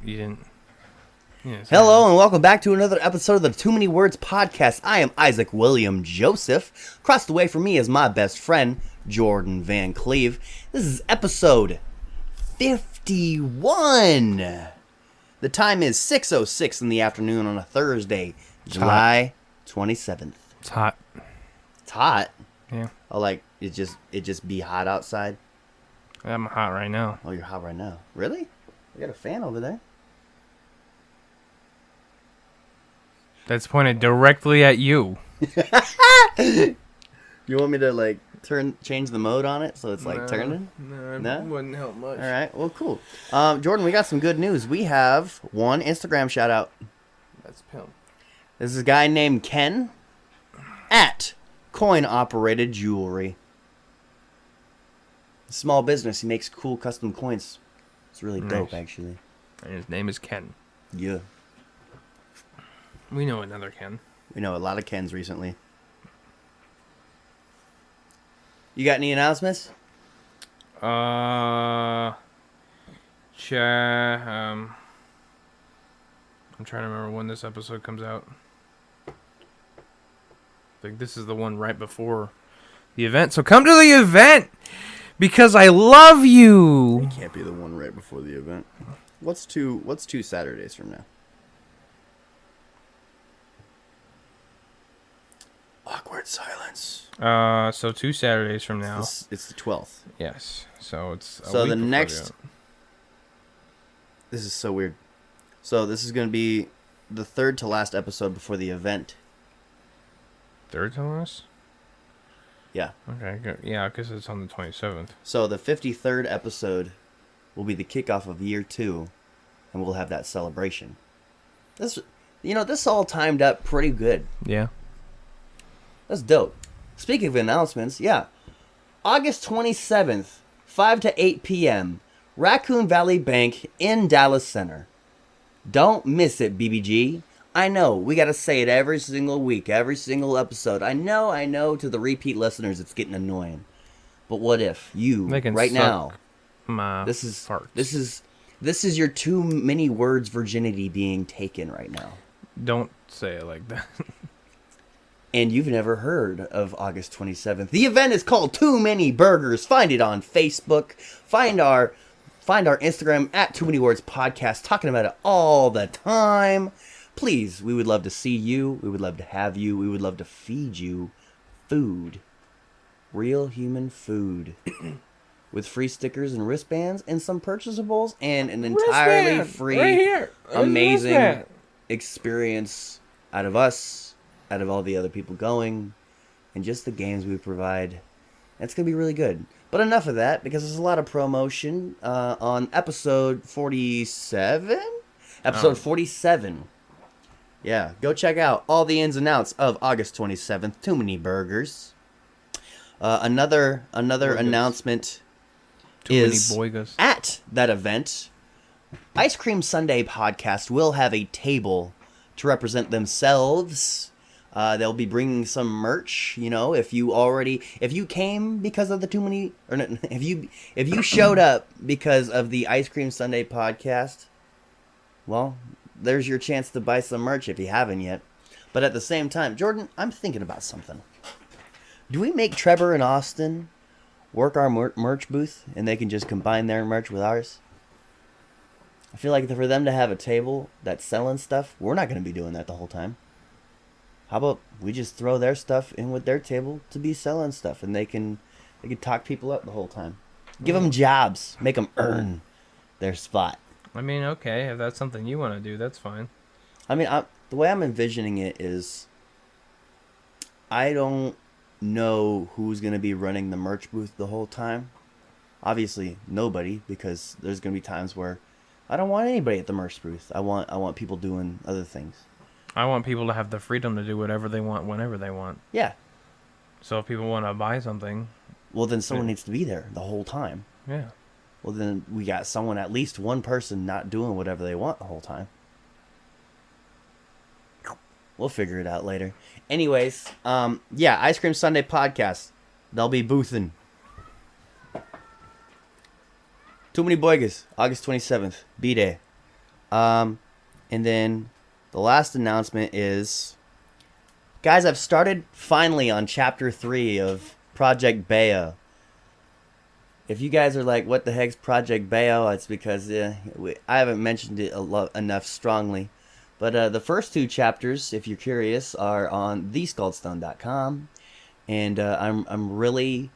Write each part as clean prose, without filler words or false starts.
You didn't. Hello and welcome back to another episode of the Too Many Words podcast. I am Isaac William Joseph. Across the way from me is my best friend, Jordan Van Cleve. This is episode 51. The time is 6:06 in the afternoon on a Thursday, July 27th. It's hot. It's hot? Yeah. Oh, like, it just be hot outside? I'm hot right now. Oh, you're hot right now. Really? You got a fan over there? That's pointed directly at you. You want me to, like, change the mode on it so it's, like, turning? No, it wouldn't help much. All right, well, cool. Jordan, we got some good news. We have one Instagram shout-out. That's Pim. This is a guy named Ken at Coin Operated Jewelry. Small business. He makes cool custom coins. It's really dope, actually. And his name is Ken. Yeah. We know another Ken. We know a lot of Kens recently. You got any announcements? I'm trying to remember when this episode comes out. I think this is the one right before the event. So come to the event because I love you. It can't be the one right before the event. What's two Saturdays from now? Awkward silence. So 2 Saturdays from now. It's the 12th. Yes. So it's so the next. This is so weird. So this is going to be the third to last episode before the event. Third to last? Yeah. Okay. Good. Yeah, because it's on the 27th. So the 53rd episode will be the kickoff of year 2, and we'll have that celebration. This all timed up pretty good. Yeah. That's dope. Speaking of announcements, yeah. August 27th, 5 to 8 p.m., Raccoon Valley Bank in Dallas Center. Don't miss it, BBG. I know, we got to say it every single week, every single episode. I know, to the repeat listeners, it's getting annoying. But what if you, right now, this is your too many words virginity being taken right now. Don't say it like that. And you've never heard of August 27th. The event is called Too Many Burgers. Find it on Facebook. Find our Instagram at Too Many Words Podcast. Talking about it all the time. Please, we would love to see you. We would love to have you. We would love to feed you food. Real human food. With free stickers and wristbands and some purchasables and an entirely free, amazing experience out of us. Out of all the other people going, and just the games we provide. It's going to be really good. But enough of that, because there's a lot of promotion on episode 47? Episode 47. Yeah, go check out all the ins and outs of August 27th. Too Many Burgers. Another announcement is at that event, Ice Cream Sunday Podcast will have a table to represent themselves. They'll be bringing some merch, if you came because of the Too Many, or no, if you showed up because of the Ice Cream Sunday podcast, well, there's your chance to buy some merch if you haven't yet. But at the same time, Jordan, I'm thinking about something. Do we make Trevor and Austin work our merch booth and they can just combine their merch with ours? I feel like for them to have a table that's selling stuff, we're not going to be doing that the whole time. How about we just throw their stuff in with their table to be selling stuff, and they can talk people up the whole time. Give them jobs, make them earn their spot. I mean, okay, if that's something you want to do, that's fine. I mean, the way I'm envisioning it is, I don't know who's going to be running the merch booth the whole time. Obviously, nobody, because there's going to be times where I don't want anybody at the merch booth. I want people doing other things. I want people to have the freedom to do whatever they want whenever they want. Yeah. So if people want to buy something... Well, then someone needs to be there the whole time. Yeah. Well, then we got at least one person not doing whatever they want the whole time. We'll figure it out later. Anyways, Ice Cream Sunday Podcast. They'll be boothing. Too Many Boigas, August 27th. Be there. And then the last announcement is, guys, I've started finally on chapter 3 of Project Bayo. If you guys are like, what the heck's Project Bayo? It's because I haven't mentioned it enough strongly. But the first 2 chapters, if you're curious, are on theskuldstone.com. And I'm really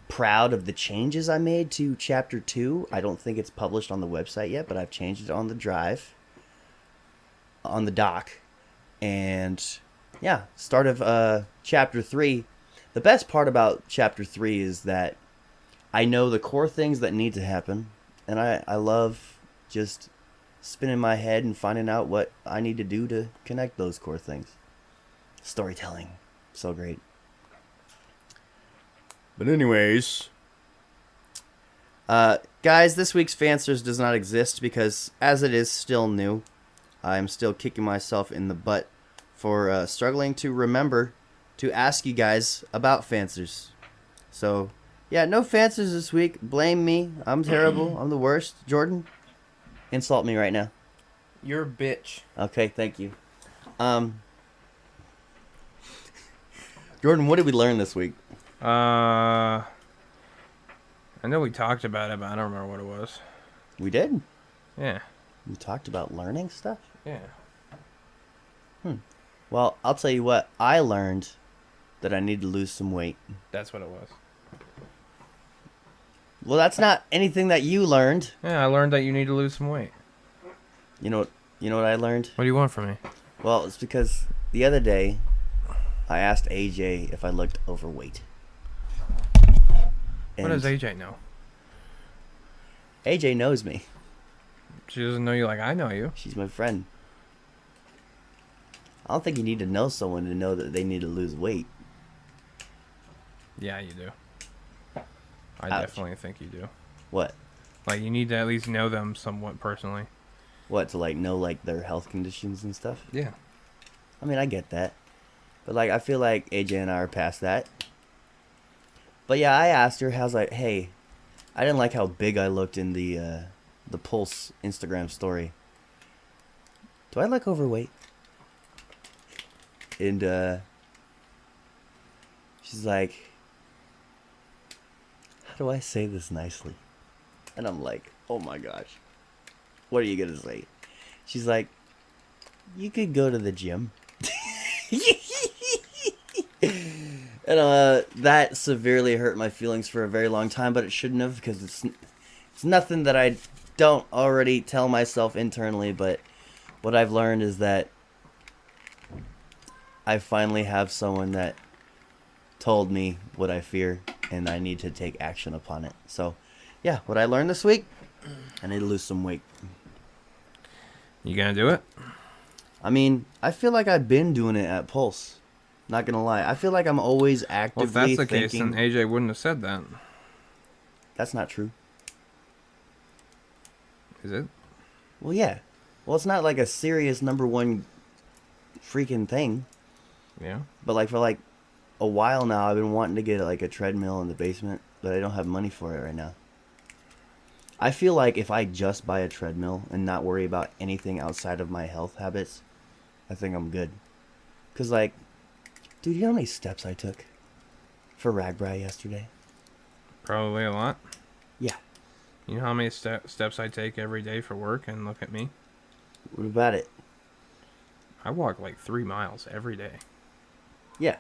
proud of the changes I made to chapter 2. I don't think it's published on the website yet, but I've changed it on the drive, on the dock. And yeah, start of chapter 3. The best part about chapter 3 is that I know the core things that need to happen, and I love just spinning my head and finding out what I need to do to connect those core things. Storytelling. So great. But anyways, guys, this week's Fancers does not exist because, as it is still new, I'm still kicking myself in the butt for struggling to remember to ask you guys about Fancers. So, yeah, no Fancers this week. Blame me. I'm terrible. I'm the worst. Jordan, insult me right now. You're a bitch. Okay, thank you. Jordan, what did we learn this week? I know we talked about it, but I don't remember what it was. We did. Yeah. We talked about learning stuff? Yeah. Well, I'll tell you what. I learned that I need to lose some weight. That's what it was. Well, that's not anything that you learned. Yeah, I learned that you need to lose some weight. You know what I learned? What do you want from me? Well, it's because the other day I asked AJ if I looked overweight. What does AJ know? AJ knows me. She doesn't know you like I know you. She's my friend. I don't think you need to know someone to know that they need to lose weight. Yeah, you do. I Ouch. definitely think you do. What? Like, you need to at least know them somewhat personally. What, to know their health conditions and stuff? Yeah. I mean, I get that. But I feel like AJ and I are past that. But yeah, I asked her, hey, I didn't like how big I looked in the Pulse Instagram story. Do I look overweight? And she's like, how do I say this nicely? And I'm like, oh my gosh, what are you gonna say? She's like, you could go to the gym. And that severely hurt my feelings for a very long time, but it shouldn't have, because it's nothing that I don't already tell myself internally. But what I've learned is that I finally have someone that told me what I fear, and I need to take action upon it. So, yeah, what I learned this week, I need to lose some weight. You gonna do it? I mean, I feel like I've been doing it at Pulse. Not gonna lie. I feel like I'm always actively Well, if that's the thinking... case, then AJ wouldn't have said that. That's not true. Is it? Well, yeah. Well, it's not like a serious #1 freaking thing. Yeah. But for a while now, I've been wanting to get a treadmill in the basement, but I don't have money for it right now. I feel like if I just buy a treadmill and not worry about anything outside of my health habits, I think I'm good. Because, dude, you know how many steps I took for RAGBRAI yesterday? Probably a lot. Yeah. You know how many steps I take every day for work, and look at me? What about it? I walk 3 miles every day. Yeah.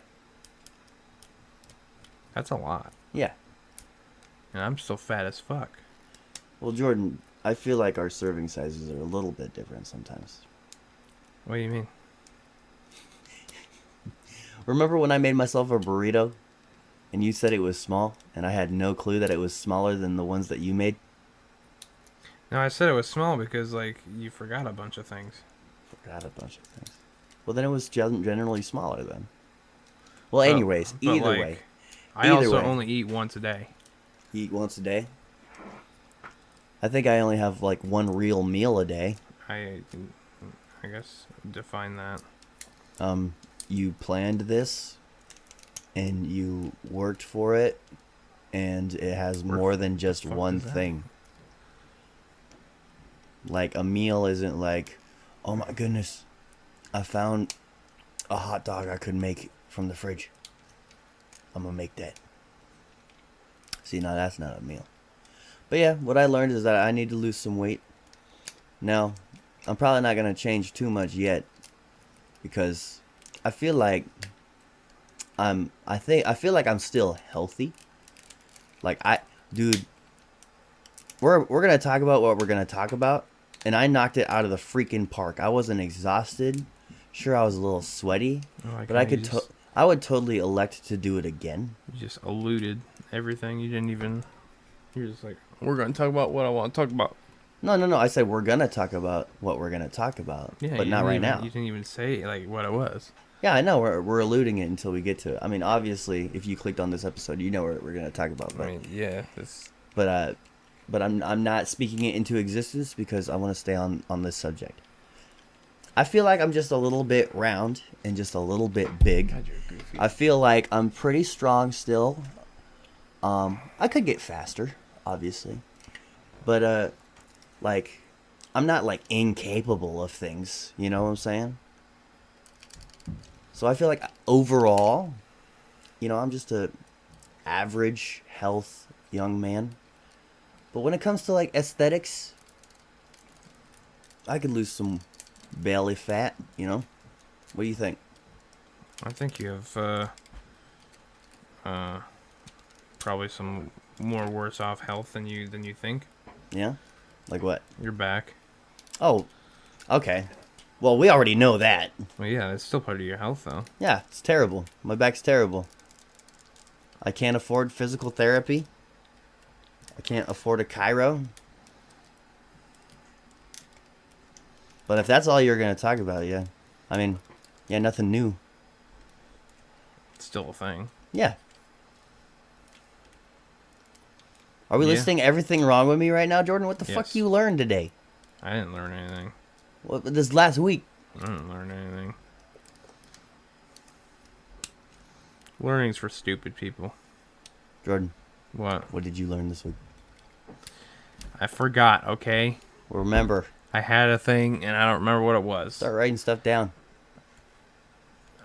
That's a lot. Yeah. And I'm still fat as fuck. Well, Jordan, I feel like our serving sizes are a little bit different sometimes. What do you mean? Remember when I made myself a burrito and you said it was small and I had no clue that it was smaller than the ones that you made? No, I said it was small because, you forgot a bunch of things. Forgot a bunch of things. Well, then it was generally smaller then. Well, anyways, either way. I also only eat once a day. You eat once a day? I think I only have one real meal a day. I guess define that. You planned this and you worked for it, and it has more than just one thing. A meal isn't Oh my goodness. I found a hot dog I could make from the fridge. I'm gonna make that. See, now that's not a meal. But yeah, what I learned is that I need to lose some weight. Now, I'm probably not gonna change too much yet, because I feel like I feel like I'm still healthy. Like dude, we're gonna talk about what we're gonna talk about, and I knocked it out of the freaking park. I wasn't exhausted. Sure, I was a little sweaty, but I would totally elect to do it again. You just eluded everything. You didn't even. You're just like, we're gonna talk about what I want to talk about. No. I said we're gonna talk about what we're gonna talk about, Yeah, but not right now. You didn't even say like what it was. Yeah, I know. We're eluding it until we get to it. I mean, obviously, if you clicked on this episode, you know what we're gonna talk about. But, I mean, yeah. but I'm not speaking it into existence because I want to stay on this subject. I feel like I'm just a little bit round and just a little bit big. God, you're goofy. I feel like I'm pretty strong still. I could get faster, obviously, but like, I'm not like incapable of things. You know what I'm saying? So I feel like overall, I'm just a average health young man. But when it comes to like aesthetics, I could lose some belly fat. What do you think? I think you have probably some more worse off health than you think. Yeah? Like what? Your back. Oh, okay. Well, we already know that. Well, yeah, that's still part of your health, though. Yeah, it's terrible. My back's terrible. I can't afford physical therapy. I can't afford a chiro. But if that's all you're going to talk about, yeah. I mean, yeah, nothing new. It's still a thing. Yeah. Are we listing everything wrong with me right now, Jordan? What the fuck you learned today? I didn't learn anything. What, this last week? I didn't learn anything. Learning's for stupid people. Jordan. What? What did you learn this week? I forgot, okay? Remember. I had a thing, and I don't remember what it was. Start writing stuff down.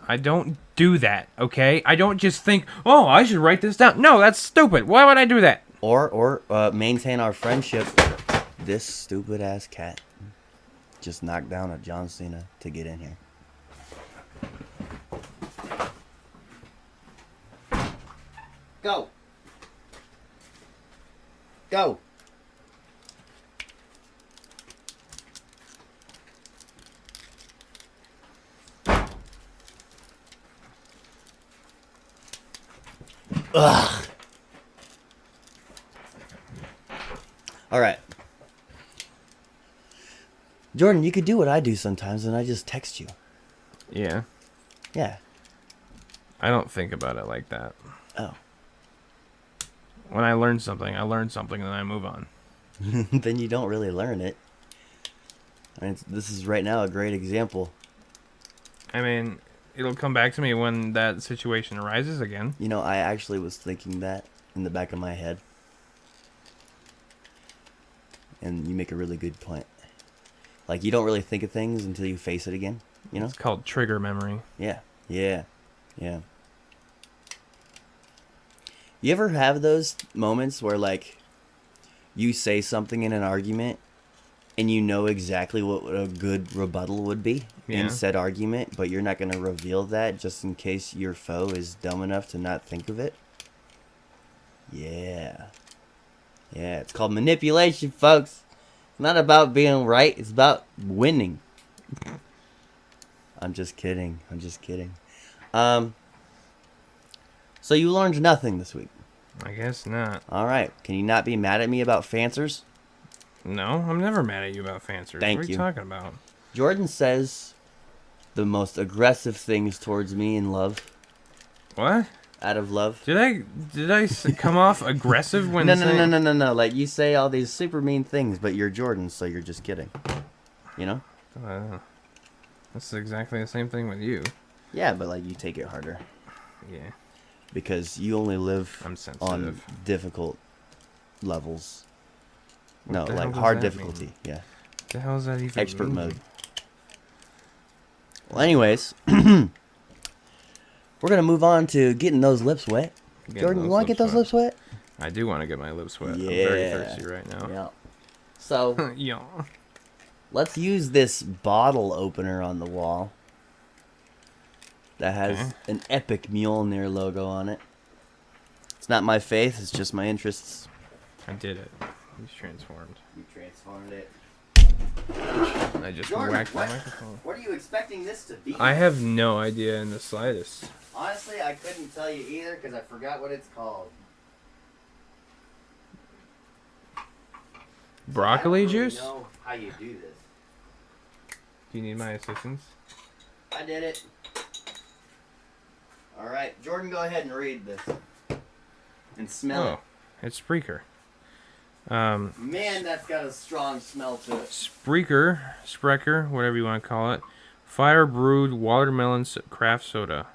I don't do that, okay? I don't just think, oh, I should write this down. No, that's stupid. Why would I do that? Or maintain our friendship. This stupid ass cat just knocked down a John Cena to get in here. Go. Go. Ugh. All right. Jordan, you could do what I do sometimes, and I just text you. Yeah. Yeah. I don't think about it like that. Oh. When I learn something, and then I move on. Then you don't really learn it. I mean, this is right now a great example. I mean, it'll come back to me when that situation arises again. I actually was thinking that in the back of my head. And you make a really good point. Like, you don't really think of things until you face it again, It's called trigger memory. Yeah. You ever have those moments where, like, you say something in an argument and you know exactly what a good rebuttal would be in said argument, but you're not going to reveal that just in case your foe is dumb enough to not think of it? Yeah, it's called manipulation, folks. It's not about being right. It's about winning. I'm just kidding. So you learned nothing this week? I guess not. All right. Can you not be mad at me about fancers? No, I'm never mad at you about fancers. Thank What are you talking about? Jordan says the most aggressive things towards me in love. What? Out of love. Did I come off aggressive when No. Like, you say all these super mean things, but you're Jordan, so you're just kidding. That's exactly the same thing with you. Yeah, but, like, you take it harder. Yeah. Because you only live I'm sensitive. on difficult levels. What No, the hell like does hard that difficulty. mean? Yeah. What the hell is that even Expert mean? mode. Well, anyways, we're gonna move on to getting those lips wet. Jordan, you want to get those lips wet? I do want to get my lips wet. Yeah. I'm very thirsty right now. Yeah. So Yeah. let's use this bottle opener on the wall that has an epic Mjolnir logo on it. It's not my faith, it's just my interests. I did it. He's transformed. You transformed it. I just Jordan, whacked the microphone. what are you expecting this to be? I have no idea in the slightest. Honestly, I couldn't tell you either because I forgot what it's called. Broccoli I don't really juice? know how you do this. Do you need my assistance? I did it. All right, Jordan, go ahead and read this and smell Oh, it's Spreaker. it. Man, that's got a strong smell to it. Sprecher, whatever you want to call it. Fire brewed watermelon craft soda.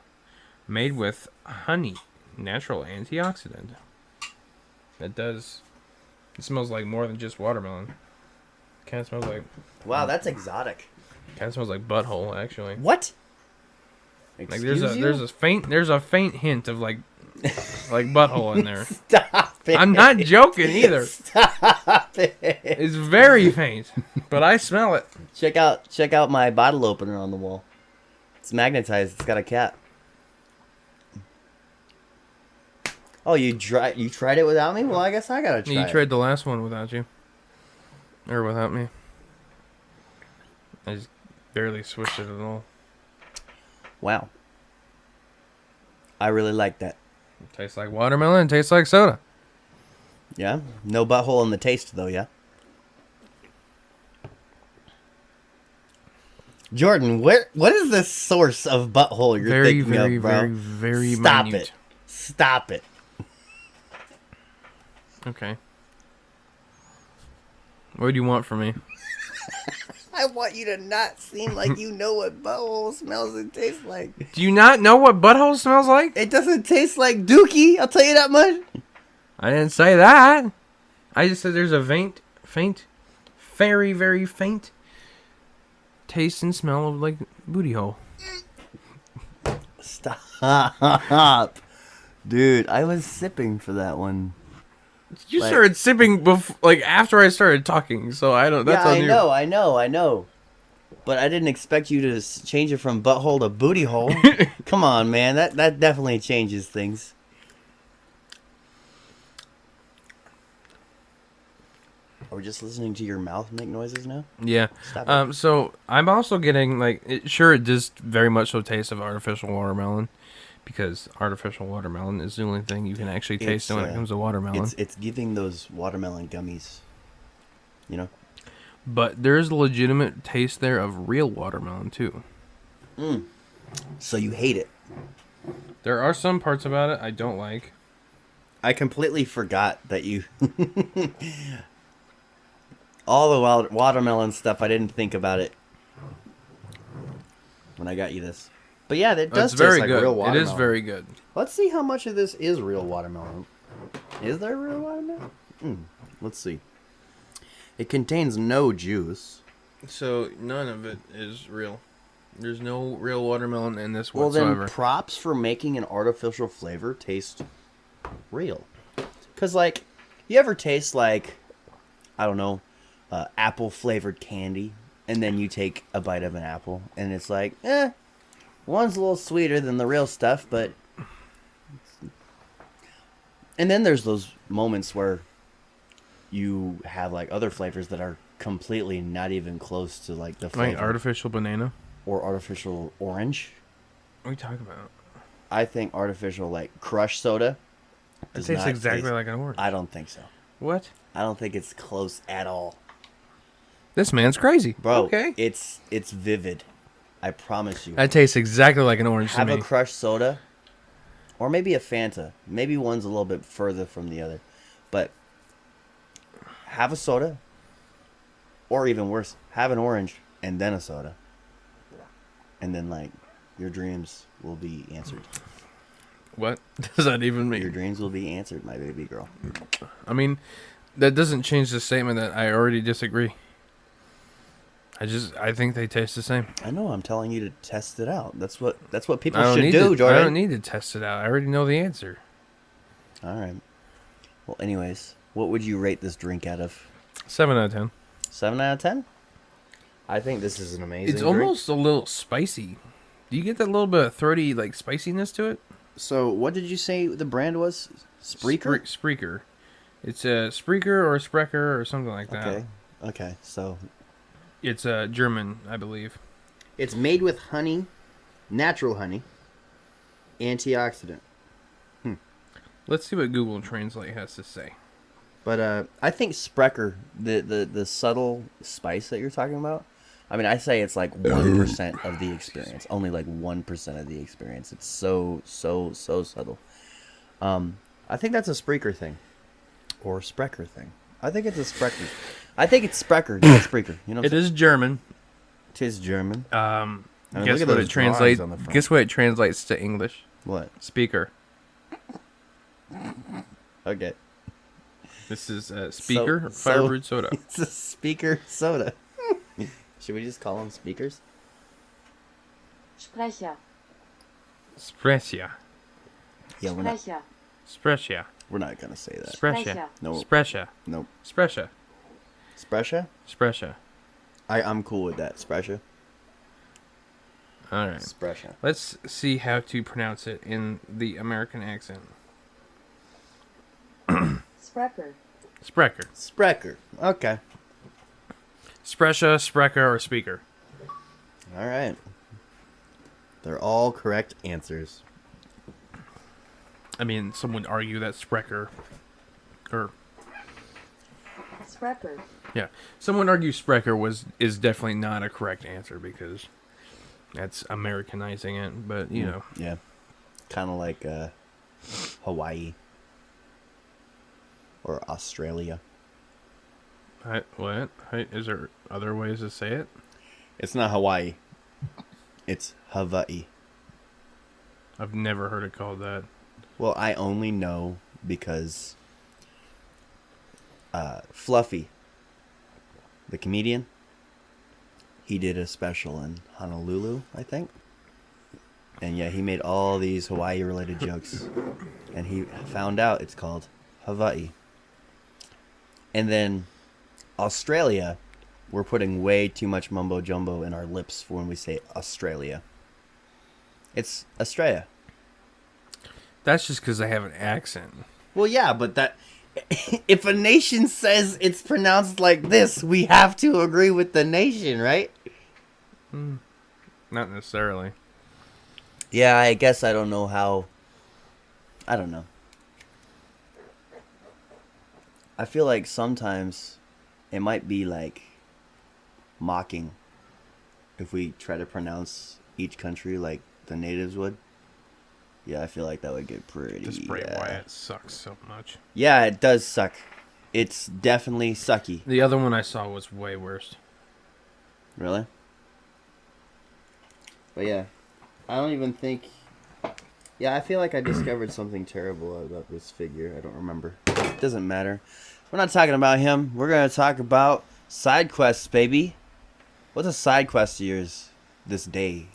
Made with honey, natural antioxidant. It smells like more than just watermelon. Kind of smells like. Wow, that's exotic. Kind of smells like butthole, actually. What? Like Excuse you? there's a faint hint of like butthole in there. Stop it. I'm not joking either. Stop it. It's very faint, but I smell it. Check out my bottle opener on the wall. It's magnetized. It's got a cap. Oh, you tried it without me? Well, I guess I gotta try. You it. tried the last one without you, or without me. I just barely switched it at all. Wow. I really like that. It tastes like watermelon. It tastes like soda. Yeah. No butthole in the taste, though. Yeah. Jordan, what is the source of butthole you're Very, thinking very, of, bro? very, very Stop minute. it. Stop it. Okay. What do you want from me? I want you to not seem like you know what butthole smells and tastes like. Do you not know what butthole smells like? It doesn't taste like dookie, I'll tell you that much. I didn't say that. I just said there's a faint, very, very faint taste and smell of like booty hole. Stop. Dude, I was sipping for that one. You started sipping after I started talking, so I don't. That's yeah, on you. I know. But I didn't expect you to change it from butthole to booty hole. Come on, man. That definitely changes things. Are we just listening to your mouth make noises now? Yeah. Stop it. So I'm also getting it does very much so taste of artificial watermelon, because artificial watermelon is the only thing you can actually taste when it comes to watermelon. It's giving those watermelon gummies. You know? But there's a legitimate taste there of real watermelon too. So you hate it. There are some parts about it I don't like. I completely forgot that you... All the watermelon stuff, I didn't think about it when I got you this. But yeah, that does It's very taste like good. real watermelon. It is very good. Let's see how much of this is real watermelon. Is there real watermelon? Let's see. It contains no juice. So none of it is real. There's no real watermelon in this Well, whatsoever. then props for making an artificial flavor taste real. Because, like, you ever taste, like, I don't know, apple-flavored candy, and then you take a bite of an apple, and it's like, one's a little sweeter than the real stuff, but... And then there's those moments where you have, like, other flavors that are completely not even close to, like, the flavor. Like artificial banana? Or artificial orange. What are you talking about? I think artificial, like, crush soda... It tastes exactly like an orange. I don't think so. What? I don't think it's close at all. This man's crazy. Bro, Okay. it's vivid. I promise you. That tastes exactly like an orange Have to a me. crushed soda. Or maybe a Fanta. Maybe one's a little bit further from the other. But have a soda. Or even worse, have an orange and then a soda. And then, like, your dreams will be answered. What does that even Your mean? dreams will be answered, my baby girl. I mean, that doesn't change the statement that I already disagree. I think they taste the same. I know. I'm telling you to test it out. That's what people I don't should need do, to, Jordan. I don't need to test it out. I already know the answer. All right. Well, anyways, what would you rate this drink out of? 7 out of 10. 7 out of 10? I think this is an amazing It's drink. almost a little spicy. Do you get that little bit of throaty like spiciness to it? So, what did you say the brand was? Spreaker? Spreaker. It's a Spreaker or a Sprecher or something like that. Okay. So, It's German, I believe. it's made with honey, natural honey, antioxidant. Let's see what Google Translate has to say. But I think Sprecher, the subtle spice that you're talking about, I mean, I say it's like 1% of the experience. Only like 1% of the experience. It's so subtle. I think that's a Spreaker thing. Or Sprecher thing. I think it's a Sprecher. I think it's Sprecher, not Spreaker. You know what It is German. Tis German. I mean, guess look at what those it translates. drawings on the front. Guess what it translates to English? What? Speaker. Okay. This is Speaker So- Fire Brewed Soda. It's a speaker soda. Should we just call them speakers? Sprecher. Sprecher. Yeah, we're not. Sprecher. Sprecher. We're not gonna say that. Sprecher. Sprecher. No. Sprecher. Nope. Sprecher. Sprecher? Sprecher. I'm cool with that. Sprecher. All right. Sprecher. Let's see how to pronounce it in the American accent. Sprecher. Sprecher. Sprecher. Okay. Sprecher, Sprecher, or Speaker. All right. They're all correct answers. I mean, some would argue that Sprecher, or Sprecher. yeah, someone would argue Sprecher is definitely not a correct answer because that's Americanizing it. But you know, Yeah. Kind of like Hawaii. Or Australia. what? Is there other ways to say it? It's not Hawaii. It's Hawaii. I've never heard it called that. Well, I only know because Fluffy, the comedian, he did a special in Honolulu, I think. And yeah, he made all these Hawaii-related jokes. And he found out it's called Hawaii. And then Australia, we're putting way too much mumbo-jumbo in our lips for when we say Australia. It's Australia. That's just because they have an accent. Well, yeah, but that if a nation says it's pronounced like this, we have to agree with the nation, right? Not necessarily. Yeah, I guess I don't know how. I don't know. I feel like sometimes it might be like mocking if we try to pronounce each country like the natives would. Yeah, I feel like that would get pretty. This Bray Wyatt sucks so much. Yeah, it does suck. It's definitely sucky. The other one I saw was way worse. Really? But yeah, I don't even think. Yeah, I feel like I discovered something terrible about this figure. I don't remember. It doesn't matter. We're not talking about him. We're going to talk about side quests, baby. What's a side quest of yours this day?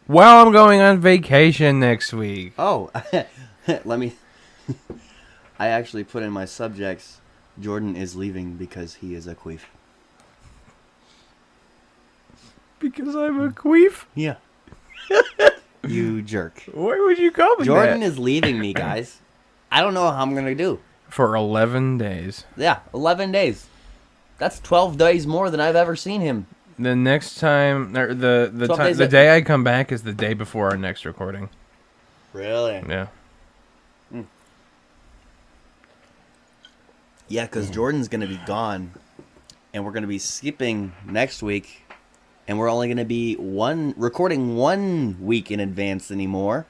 Well, I'm going on vacation next week. Oh, let me. I actually put in my subjects. Jordan is leaving because he is a queef. Because I'm a queef? Yeah. You jerk. Why would you call me Jordan that? is leaving me, guys. I don't know how I'm going to do. For 11 days. Yeah, 11 days. That's 12 days more than I've ever seen him. The next time, or the 12 days the at- day I come back is the day before our next recording. Really? Yeah. Yeah, because Jordan's going to be gone, and we're going to be skipping next week, and we're only going to be recording 1 week in advance anymore.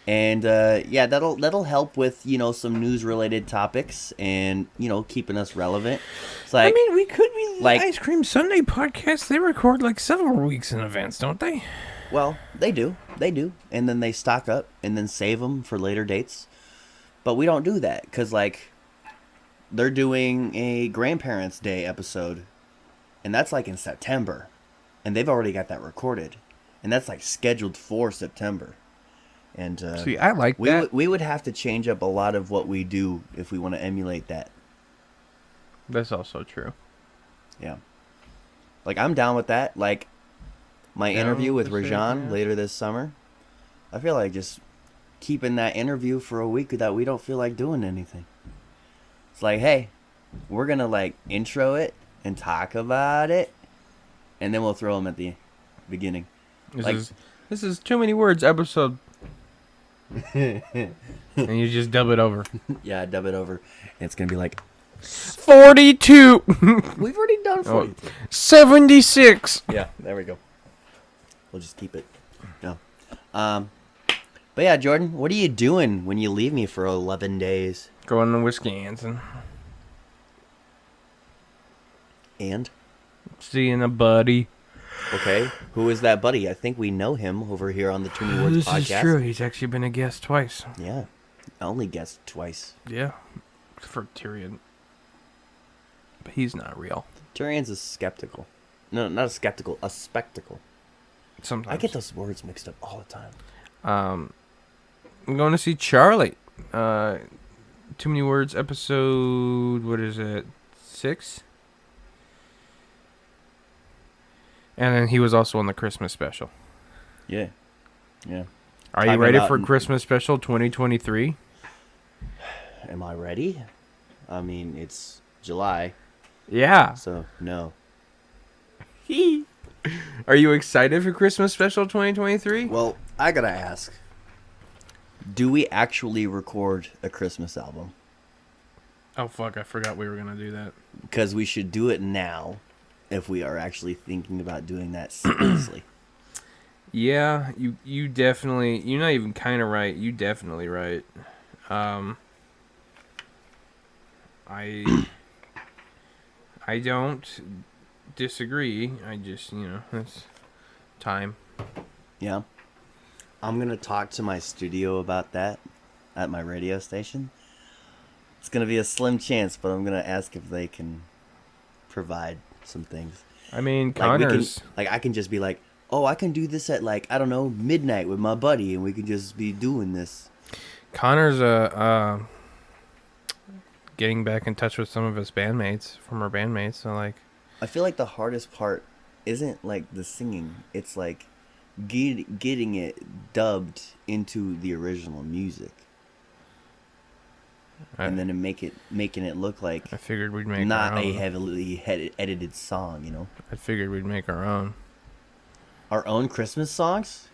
And yeah, that'll help with some news related topics and keeping us relevant. It's like I mean, we could be the like- Ice Cream Sunday podcast. They record like several weeks in advance, don't they? well, they do, and then they stock up and then save them for later dates. But we don't do that because they're doing a Grandparents' Day episode, and that's like in September, and they've already got that recorded, and that's like scheduled for September. And See, I like that. We would have to change up a lot of what we do if we want to emulate that. That's also true. Yeah. Like, I'm down with that. Like, my interview with Rajan later this summer, I feel like just keeping that interview for a week that we don't feel like doing anything. It's like, hey, we're going to, like, intro it and talk about it, and then we'll throw them at the beginning. This is Too Many Words episode. And you just dub it over. Yeah, dub it over. And it's going to be like 42. We've already done 42. 76. Yeah, there we go. We'll just keep it. No. But yeah, Jordan, what are you doing when you leave me for 11 days? Going to Wisconsin. And? Seeing a buddy. Okay. Who is that buddy? I think we know him over here on the Too Many Words This podcast. is true. He's actually been a guest twice. Yeah. I only guessed twice. Yeah. For Tyrion. But he's not real. Tyrion's a skeptical. No, not a skeptical. A spectacle. Sometimes. I get those words mixed up all the time. I'm going to see Charlie. Too Many Words episode, what is it, 6? And then he was also on the Christmas special. Yeah. Yeah. Are you ready for Christmas special 2023? Am I ready? I mean, it's July. Yeah. So, no. Are you excited for Christmas special 2023? Well, I gotta ask. Do we actually record a Christmas album? Oh, fuck. I forgot we were going to do that. Because we should do it now if we are actually thinking about doing that seriously. Yeah, you definitely... You're not even kind of right. You definitely right. I don't disagree. I just, it's time. Yeah. I'm going to talk to my studio about that at my radio station. It's going to be a slim chance, but I'm going to ask if they can provide some things. I mean, Like, Connor's... I can just be like, oh, I can do this at, like, I don't know, midnight with my buddy, and we can just be doing this. Connor's getting back in touch with some of his bandmates, former bandmates. So, like... I feel like the hardest part isn't, like, the singing. It's, like, getting it dubbed into the original music. And then making it look like I figured we'd make not our own. a heavily edited song, you know? I figured we'd make our own. Our own Christmas songs?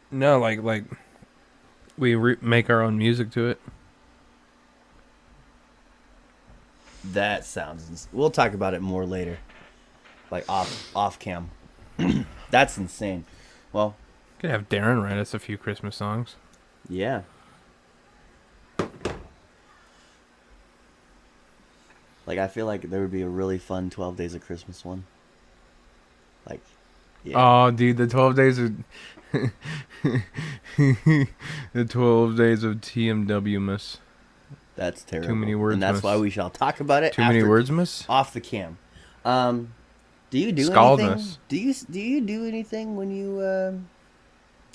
No, like we make our own music to it. That sounds... We'll talk about it more later. Like, off cam. That's insane. Well... Could have Darren write us a few Christmas songs. Yeah. Like, I feel like there would be a really fun 12 Days of Christmas one. Like, yeah. Oh, dude, the 12 days of... the 12 days of TMW miss. That's terrible. Too many words. And that's why we shall talk about it. Too many words miss? Off the cam. Do you do Scaldness. anything? Do you do anything when you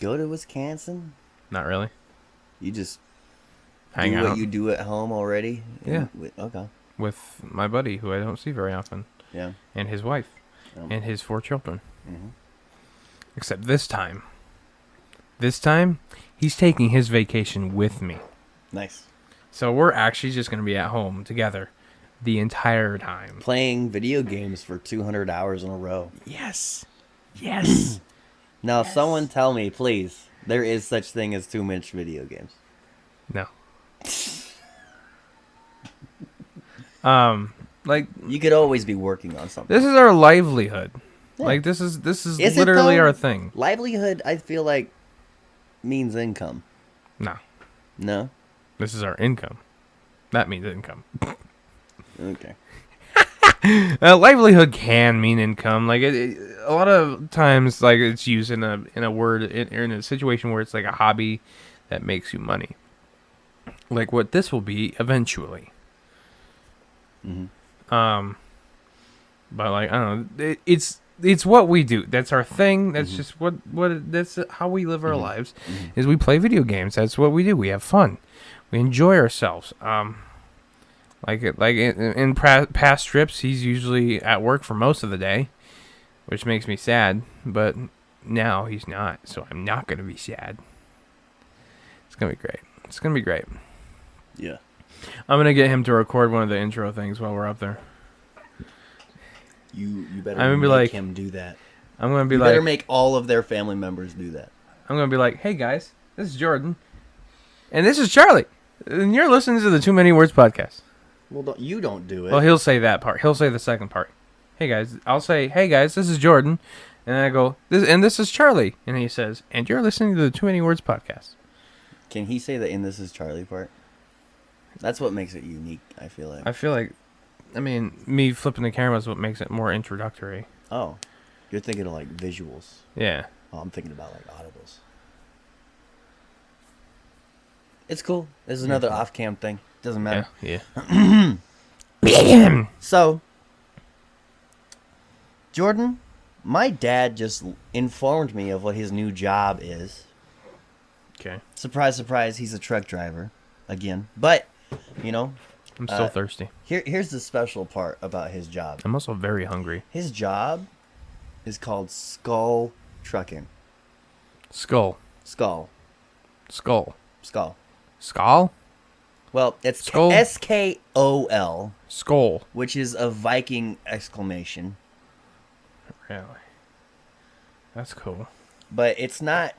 go to Wisconsin? Not really. You just Hang do out. what you do at home already? Yeah. Okay. With my buddy, who I don't see very often. Yeah. And his wife. Yep. And his 4 children. Mm-hmm. Except this time, he's taking his vacation with me. Nice. So we're actually just going to be at home together the entire time. Playing video games for 200 hours in a row. Yes. Yes. Now, someone tell me, please, there is such thing as too much video games. No. Like, You could always be working on something. this is our livelihood. Yeah. Like, this is Is it, literally though? our thing. Livelihood, I feel like, means income. No. No? This is our income. That means income. Okay. Livelihood can mean income. Like a lot of times, like it's used in a word in a situation where it's like a hobby that makes you money. Like what this will be eventually. Mm-hmm. But like, I don't know. It's what we do. That's our thing. That's just that's how we live our lives. Is we play video games. That's what we do. We have fun. We enjoy ourselves. In past trips, he's usually at work for most of the day, which makes me sad. But now he's not, so I'm not gonna be sad. It's gonna be great. It's gonna be great. Yeah. I'm gonna get him to record one of the intro things while we're up there. You better I'm gonna be make like, him do that. I'm gonna be You like, better make all of their family members do that. I'm gonna be like, hey guys, this is Jordan, and this is Charlie, and you're listening to the Too Many Words podcast. Well, don't do it. Well, he'll say that part. He'll say the second part. Hey guys, I'll say, hey guys, this is Jordan, and I go, this is Charlie, and he says, and you're listening to the Too Many Words podcast. Can he say the "and this is Charlie" part? That's what makes it unique, I feel like. Me flipping the camera is what makes it more introductory. Oh, you're thinking of like visuals. Yeah. Oh, I'm thinking about like audibles. It's cool. This is another off-cam thing. Doesn't matter. Yeah. So, Jordan, my dad just informed me of what his new job is. Okay. Surprise, surprise, he's a truck driver again. But, I'm still thirsty. here's the special part about his job. I'm also very hungry. His job is called Skull Trucking. Skull. Skull. Skull. Skull. Skull? Well, it's Skull? SKOL, Skull. which is a Viking exclamation. Really? That's cool. But it's not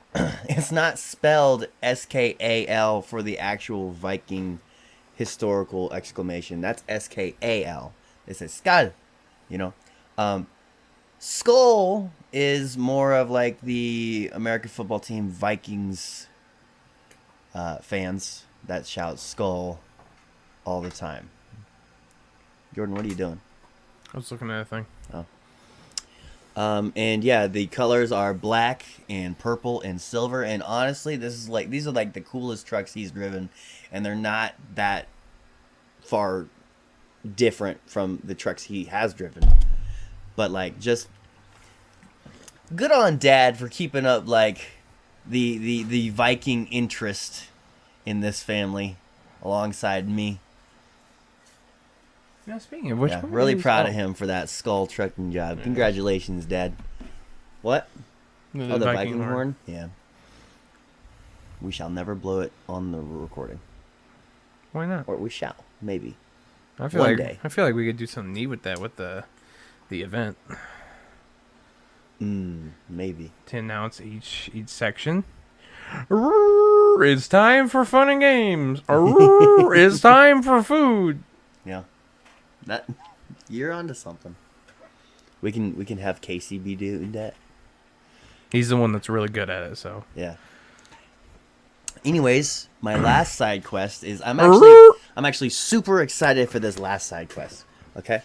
it's not spelled SKAL for the actual Viking historical exclamation. That's SKAL. It says Skal, Skull is more of like the American football team Vikings fans that shout Skull all the time. Jordan, what are you doing? I was looking at a thing. Oh. And yeah, the colors are black and purple and silver. And honestly, these are like the coolest trucks he's driven, and they're not that far different from the trucks he has driven. But like, just good on Dad for keeping up like the Viking interest in this family alongside me. Now, speaking of which, Yeah, really proud of him for that skull trucking job. Yeah. Congratulations, Dad. What? The Oh, the Viking horn? Yeah. We shall never blow it on the recording. Why not? Or we shall, maybe. I feel One like day. I feel like we could do something neat with that, with the event. Maybe. To announce each section. It's time for fun and games. It's time for food. Yeah. That you're onto something. We can have Casey be doing that. He's the one that's really good at it, so. Yeah. Anyways, my last side quest is I'm actually super excited for this last side quest. Okay?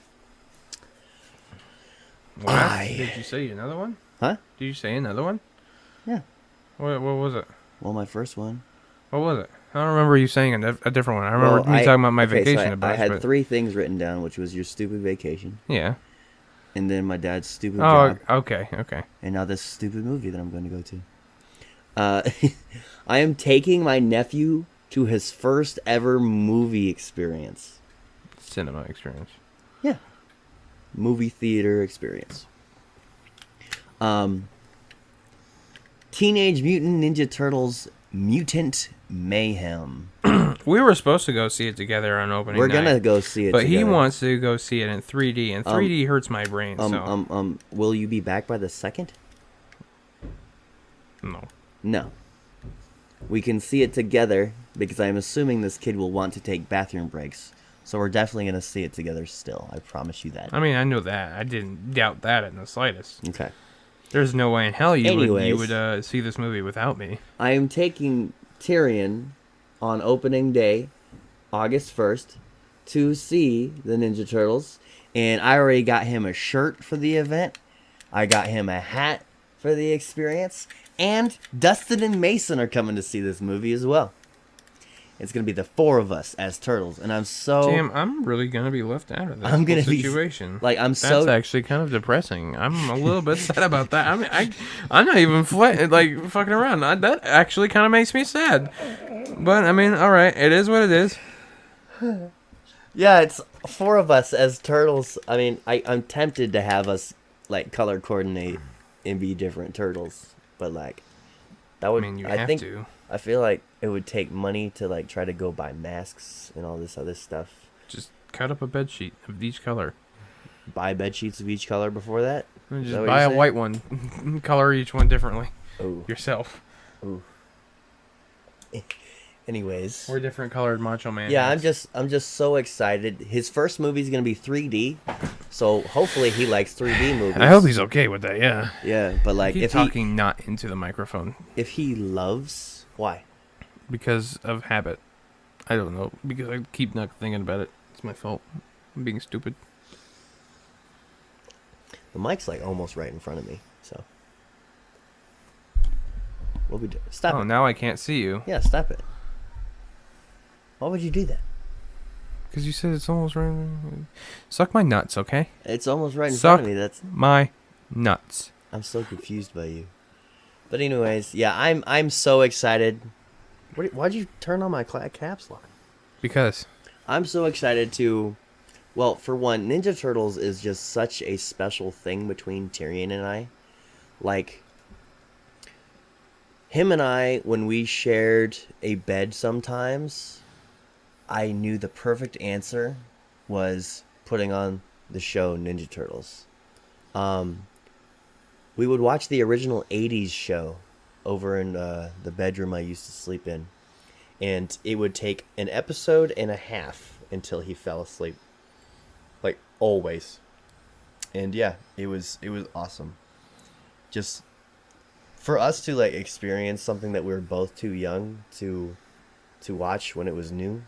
What? Did you say another one? Huh? Did you say another one? Yeah. What was it? Well, my first one. What was it? I don't remember you saying a different one. I remember me talking about my vacation. So I had 3 things written down, which was your stupid vacation. Yeah. And then my dad's stupid job. job. Okay. And now this stupid movie that I'm going to go to. I am taking my nephew to his first ever movie experience. Cinema experience. Yeah. Movie theater experience. Teenage Mutant Ninja Turtles Mutant Mayhem. We were supposed to go see it together on opening We're night. gonna go see it but together. he wants to go see it in 3D, and 3D hurts my brain, so... Will you be back by the 2nd? No. We can see it together, because I'm assuming this kid will want to take bathroom breaks. So we're definitely going to see it together still. I promise you that. I mean, I know that. I didn't doubt that in the slightest. Okay. There's no way in hell you would see this movie without me. I am taking Tyrion on opening day, August 1st, to see the Ninja Turtles. And I already got him a shirt for the event. I got him a hat for the experience. And Dustin and Mason are coming to see this movie as well. It's gonna be the 4 of us as turtles, and I'm so Damn, I'm really gonna be left out of this I'm gonna whole be situation. like I'm That's so actually kind of depressing. I'm a little bit sad about that. I mean, I'm not even fucking around. That actually kind of makes me sad. But I mean, all right, it is what it is. yeah. It's 4 of us as turtles. I mean, I'm tempted to have us like color coordinate and be different turtles, but like that I would mean, you I have think to I feel like it would take money to like try to go buy masks and all this other stuff. just cut up a bed sheet of each color. Buy bed sheets of each color before that. And Is just that what buy you're a saying? white one, color each one differently Oh, yourself, ooh. Anyways, or different colored Macho Man. yeah, hats. I'm just so excited. His first movie is gonna be 3D, so hopefully he likes 3D movies. I hope he's okay with that. Yeah. Yeah, but like Keep talking not into the microphone if he loves, why? because of habit. I don't know, because I keep not thinking about it. It's my fault. I'm being stupid. The mic's like almost right in front of me, so what we do? Stop Oh, it. now I can't see you. Yeah, stop it. Why would you do that? Because you said it's almost right. Suck my nuts, okay? It's almost right in Suck. front of me. That's My nuts. I'm so confused by you. But anyways, yeah, I'm so excited. Why'd you turn on my caps lock? Because I'm so excited to. Well, for one, Ninja Turtles is just such a special thing between Tyrion and I. Like, him and I, when we shared a bed sometimes, I knew the perfect answer was putting on the show Ninja Turtles. We would watch the original 80s show over in the bedroom I used to sleep in. And it would take an episode and a half until he fell asleep. Like, always. And yeah, it was awesome. Just for us to like experience something that we were both too young to watch when it was new,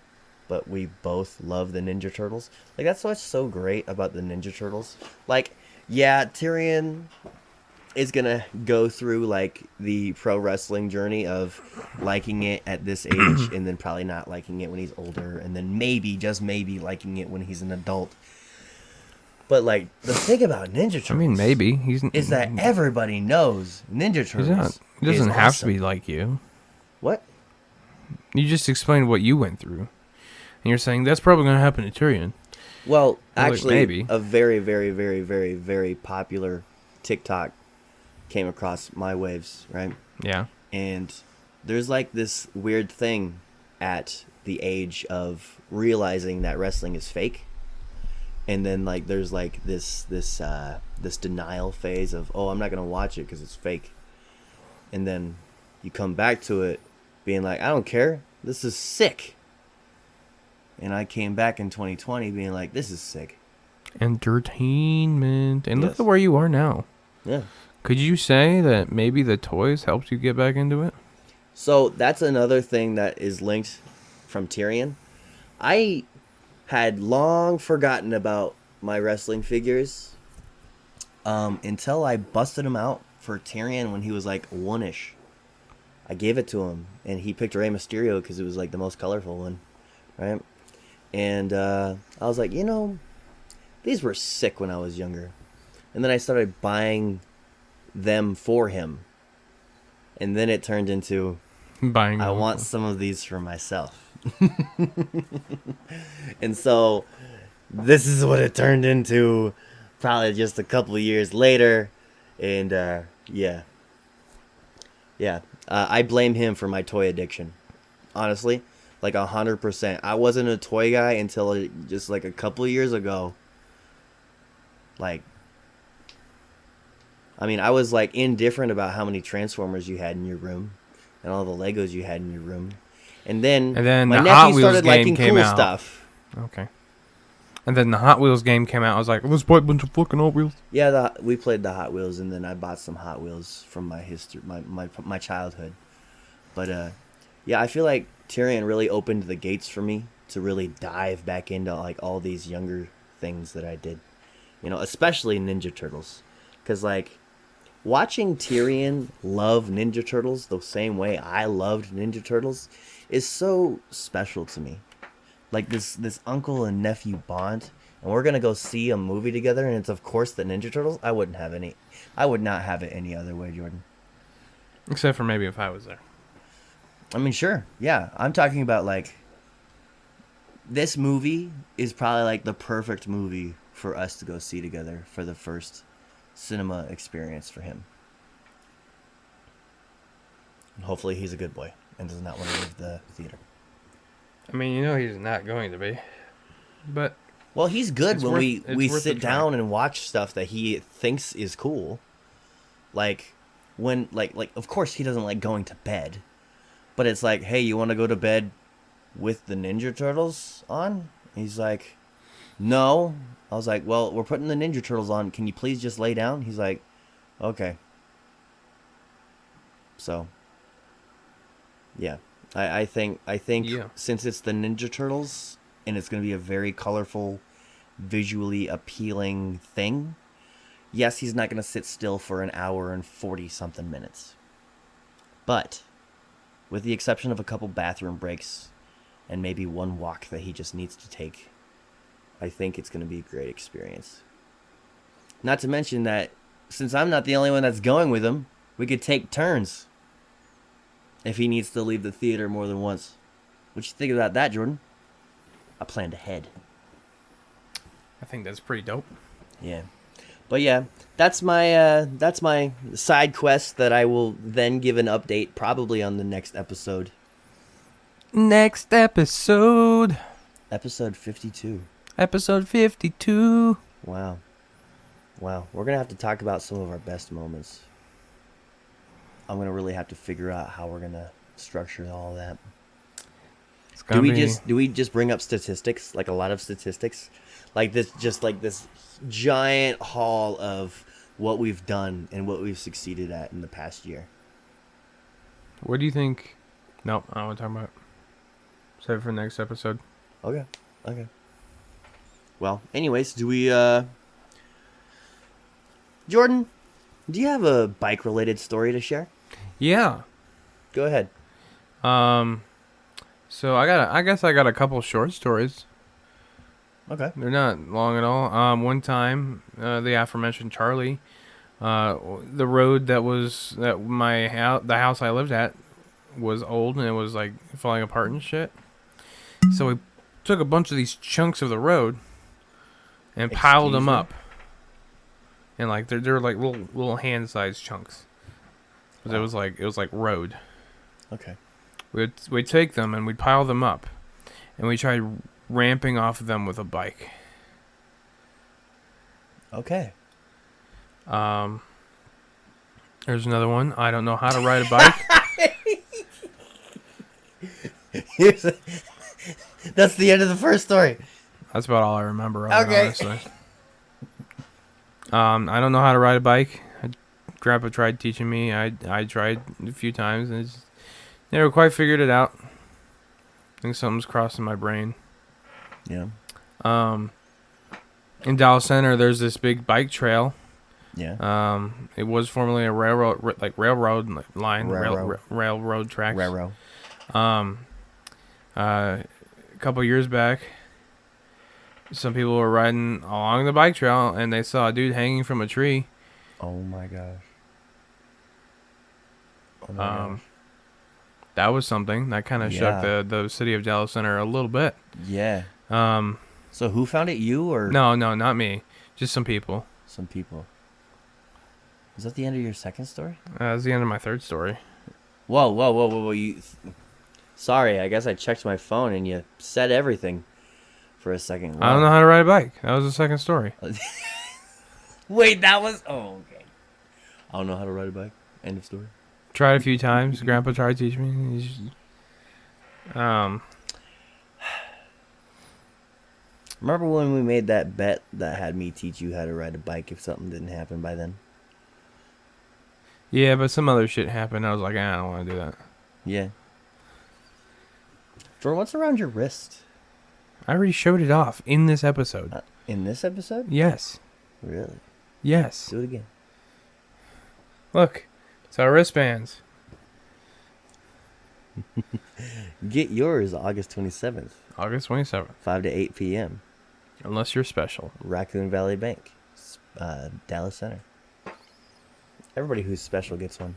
but we both love the Ninja Turtles. Like, that's what's so great about the Ninja Turtles. Like, yeah, Tyrion is gonna go through like the pro wrestling journey of liking it at this age and then probably not liking it when he's older, and then maybe, just maybe, liking it when he's an adult. But like, the thing about Ninja Turtles, I mean, maybe he's is that everybody knows Ninja he's Turtles. not. It doesn't is have awesome. to be like you. What? You just explained what you went through, and you're saying that's probably going to happen to Tyrion. Well, Like, actually, maybe. a very, very, very, very, very popular TikTok came across my waves, right? Yeah. And there's like this weird thing at the age of realizing that wrestling is fake. And then like there's like this denial phase of, oh, I'm not going to watch it because it's fake. And then you come back to it being like, I don't care. This is sick. And I came back in 2020 being like, this is sick. Entertainment. And look Yes. at where you are now. Yeah. Could you say that maybe the toys helped you get back into it? So that's another thing that is linked from Tyrion. I had long forgotten about my wrestling figures until I busted them out for Tyrion when he was like 1-ish. I gave it to him, and he picked Rey Mysterio because it was like the most colorful one, right? And I was like, these were sick when I was younger. And then I started buying them for him. And then it turned into, Buying. I them. want some of these for myself. And so this is what it turned into probably just a couple of years later. And yeah. I blame him for my toy addiction. Honestly, like 100%. I wasn't a toy guy until just like a couple of years ago. Like, I mean, I was like indifferent about how many Transformers you had in your room and all the Legos you had in your room. And then my the Hot nephew Wheels started game liking came cool out. stuff. Okay. And then the Hot Wheels game came out. I was like, let's play a bunch of fucking Hot Wheels. Yeah, we played the Hot Wheels, and then I bought some Hot Wheels from my history, my childhood. But yeah, I feel like Tyrion really opened the gates for me to really dive back into like all these younger things that I did, especially Ninja Turtles, because like watching Tyrion love Ninja Turtles the same way I loved Ninja Turtles is so special to me. Like this uncle and nephew bond, and we're gonna go see a movie together, and it's of course the Ninja Turtles. I would not have it any other way, Jordan. Except for maybe if I was there. I mean, sure, yeah. I'm talking about like this movie is probably like the perfect movie for us to go see together for the first cinema experience for him. And hopefully he's a good boy and does not want to leave the theater. I mean, you know he's not going to be. But well, he's good when we sit down and watch stuff that he thinks is cool. Like when like of course he doesn't like going to bed. But it's like, "Hey, you want to go to bed with the Ninja Turtles on?" He's like, "No." I was like, "Well, we're putting the Ninja Turtles on. Can you please just lay down?" He's like, "Okay." So, yeah. I think yeah. Since it's the Ninja Turtles and it's going to be a very colorful, visually appealing thing, yes, he's not going to sit still for an hour and 40-something minutes. But with the exception of a couple bathroom breaks and maybe one walk that he just needs to take, I think it's going to be a great experience. Not to mention that since I'm not the only one that's going with him, we could take turns if he needs to leave the theater more than once. What you think about that, Jordan? I planned ahead. I think that's pretty dope. Yeah. But yeah, that's my side quest that I will then give an update probably on the next episode. Next episode. Episode 52. Episode 52. Wow. We're going to have to talk about some of our best moments. I'm going to really have to figure out how we're going to structure all of that. Do we just bring up statistics, like a lot of statistics? Like this giant haul of what we've done and what we've succeeded at in the past year. What do you think? Nope, I don't want to talk about it. Save it for next episode. Okay. Well, anyways, do we, Jordan, do you have a bike-related story to share? Yeah. Go ahead. So I guess I got a couple short stories. Okay. They're not long at all. One time, the aforementioned Charlie, the road the house I lived at was old and it was like falling apart and shit. So we took a bunch of these chunks of the road and piled them up. And like they're like little hand-sized chunks. Cause it was like road. Okay. We'd take them and we'd pile them up, and we tried ramping off of them with a bike. Okay. There's another one. I don't know how to ride a bike. That's the end of the first story. That's about all I remember. Okay. Honestly. I don't know how to ride a bike. Grandpa tried teaching me. I tried a few times and just never quite figured it out. I think something's crossing my brain. Yeah. In Dallas Center, there's this big bike trail. Yeah. It was formerly a railroad line, railroad tracks. Railroad. A couple years back, some people were riding along the bike trail and they saw a dude hanging from a tree. Oh my gosh. That was something that kind of shook the city of Dallas Center a little bit. Yeah. So who found it? You or? No, not me. Just some people. Some people. Is that the end of your second story? That's the end of my third story. Whoa. Sorry, I guess I checked my phone and you said everything for a second. Wow. I don't know how to ride a bike. That was the second story. Wait, that was... Oh, okay. I don't know how to ride a bike. End of story. Tried a few times. Grandpa tried to teach me. Remember when we made that bet that had me teach you how to ride a bike if something didn't happen by then? Yeah, but some other shit happened. I was like, I don't want to do that. Yeah. Jordan, what's around your wrist? I already showed it off in this episode. In this episode? Yes. Really? Yes. Do it again. Look, it's our wristbands. Get yours August 27th, August 27th. 5 to 8 p.m. Unless you're special. Raccoon Valley Bank, Dallas Center. Everybody who's special gets one.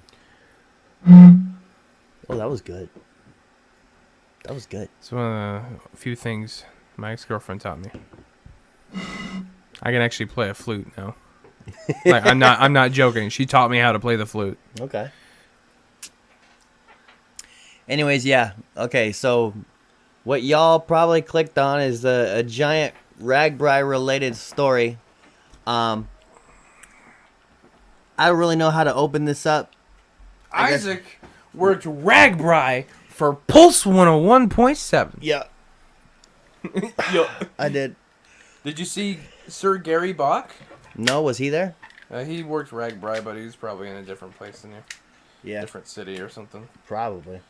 Oh, that was good. That was good. It's one of the few things my ex-girlfriend taught me. I can actually play a flute now. Like, I'm not joking. She taught me how to play the flute. Okay. Anyways, yeah. Okay, so what y'all probably clicked on is a giant RAGBRAI related story. I don't really know how to open this up. Isaac worked RAGBRAI for Pulse 101.7. Yeah, Yo, I did. did you see Sir Gary Bach? No, was he there? He worked RAGBRAI, but he's probably in a different place than you. Yeah, Different city or something. probably.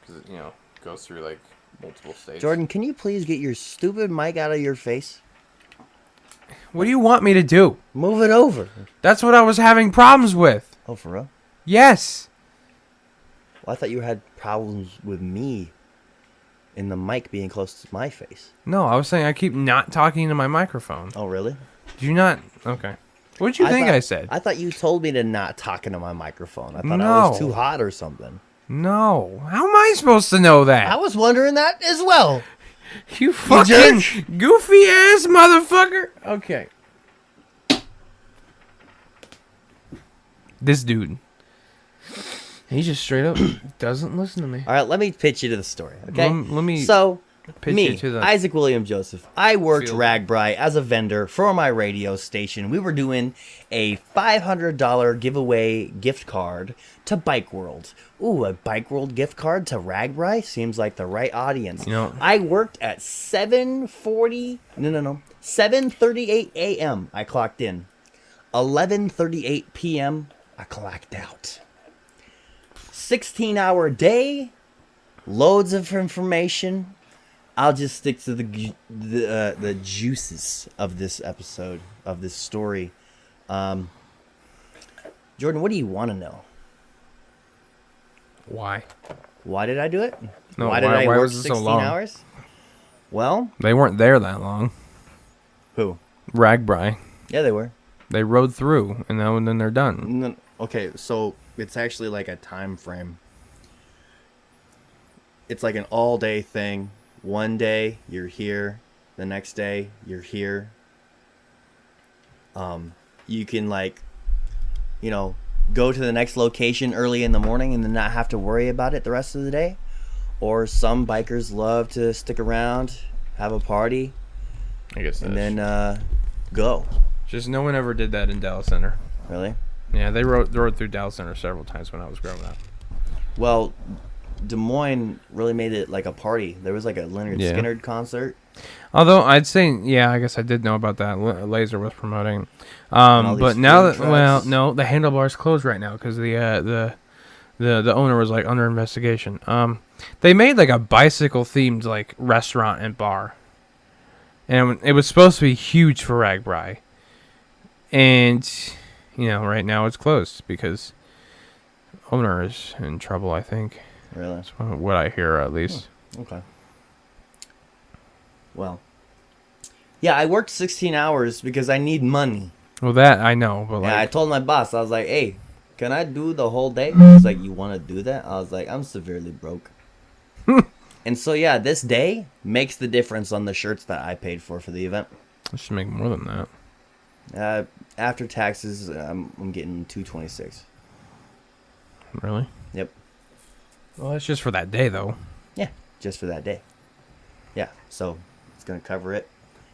Because it, goes through, like, multiple states. Jordan, can you please get your stupid mic out of your face? What do you want me to do? Move it over. That's what I was having problems with. Oh, for real? Yes. Well, I thought you had problems with me in the mic being close to my face. No, I was saying I keep not talking to my microphone. Oh, really? Do you not? Okay. What did you think thought, I said? I thought you told me to not talk into my microphone. I thought I No. was too hot or something. No. How am I supposed to know that? I was wondering that as well. You fucking goofy ass motherfucker. Okay. This dude. He just straight up doesn't listen to me. All right, let me pitch you to the story, okay? Let me So, pitch me, you to the Isaac William Joseph, I worked field. RAGBRAI as a vendor for my radio station. We were doing a $500 giveaway gift card to Bike World. Ooh, a Bike World gift card to RAGBRAI seems like the right audience. I worked at 7:38 a.m. I clocked in. 11:38 p.m. I clocked out. 16-hour day, loads of information. I'll just stick to the juices of this episode, of this story. Jordan, what do you want to know? Why? Why did I do it? No, why did I why work was it so 16 long? hours? Well, They weren't there that long. who? RAGBRAI. Yeah, they were. They rode through, and then they're done. No, okay, so it's actually like a time frame. It's like an all-day thing. One day you're here, the next day you're here. You can go to the next location early in the morning and then not have to worry about it the rest of the day. Or some bikers love to stick around, have a party, I guess. and then go. Just no one ever did that in Dallas Center. Really? Yeah, they rode through Dallas Center several times when I was growing up. Well, Des Moines really made it like a party. There was like a Leonard Skinner concert. Although I'd say, yeah, I guess I did know about that. Laser was promoting, all these but now food that trucks. no, the handlebar's closed right now because the owner was like under investigation. They made like a bicycle themed like restaurant and bar, and it was supposed to be huge for RAGBRAI, and right now it's closed because owner is in trouble. I think Really? that's what I hear at least. Okay. Well, yeah, I worked 16 hours because I need money. Well, that I know, but Yeah, I like, told my boss, I was like, hey, can I do the whole day? He's like, you want to do that? I was like, I'm severely broke. And so, yeah, this day makes the difference on the shirts that I paid for the event. I should make more than that. After taxes, I'm getting $226. Really? Yep. Well, that's just for that day, though. Yeah, just for that day. Yeah, so it's going to cover it.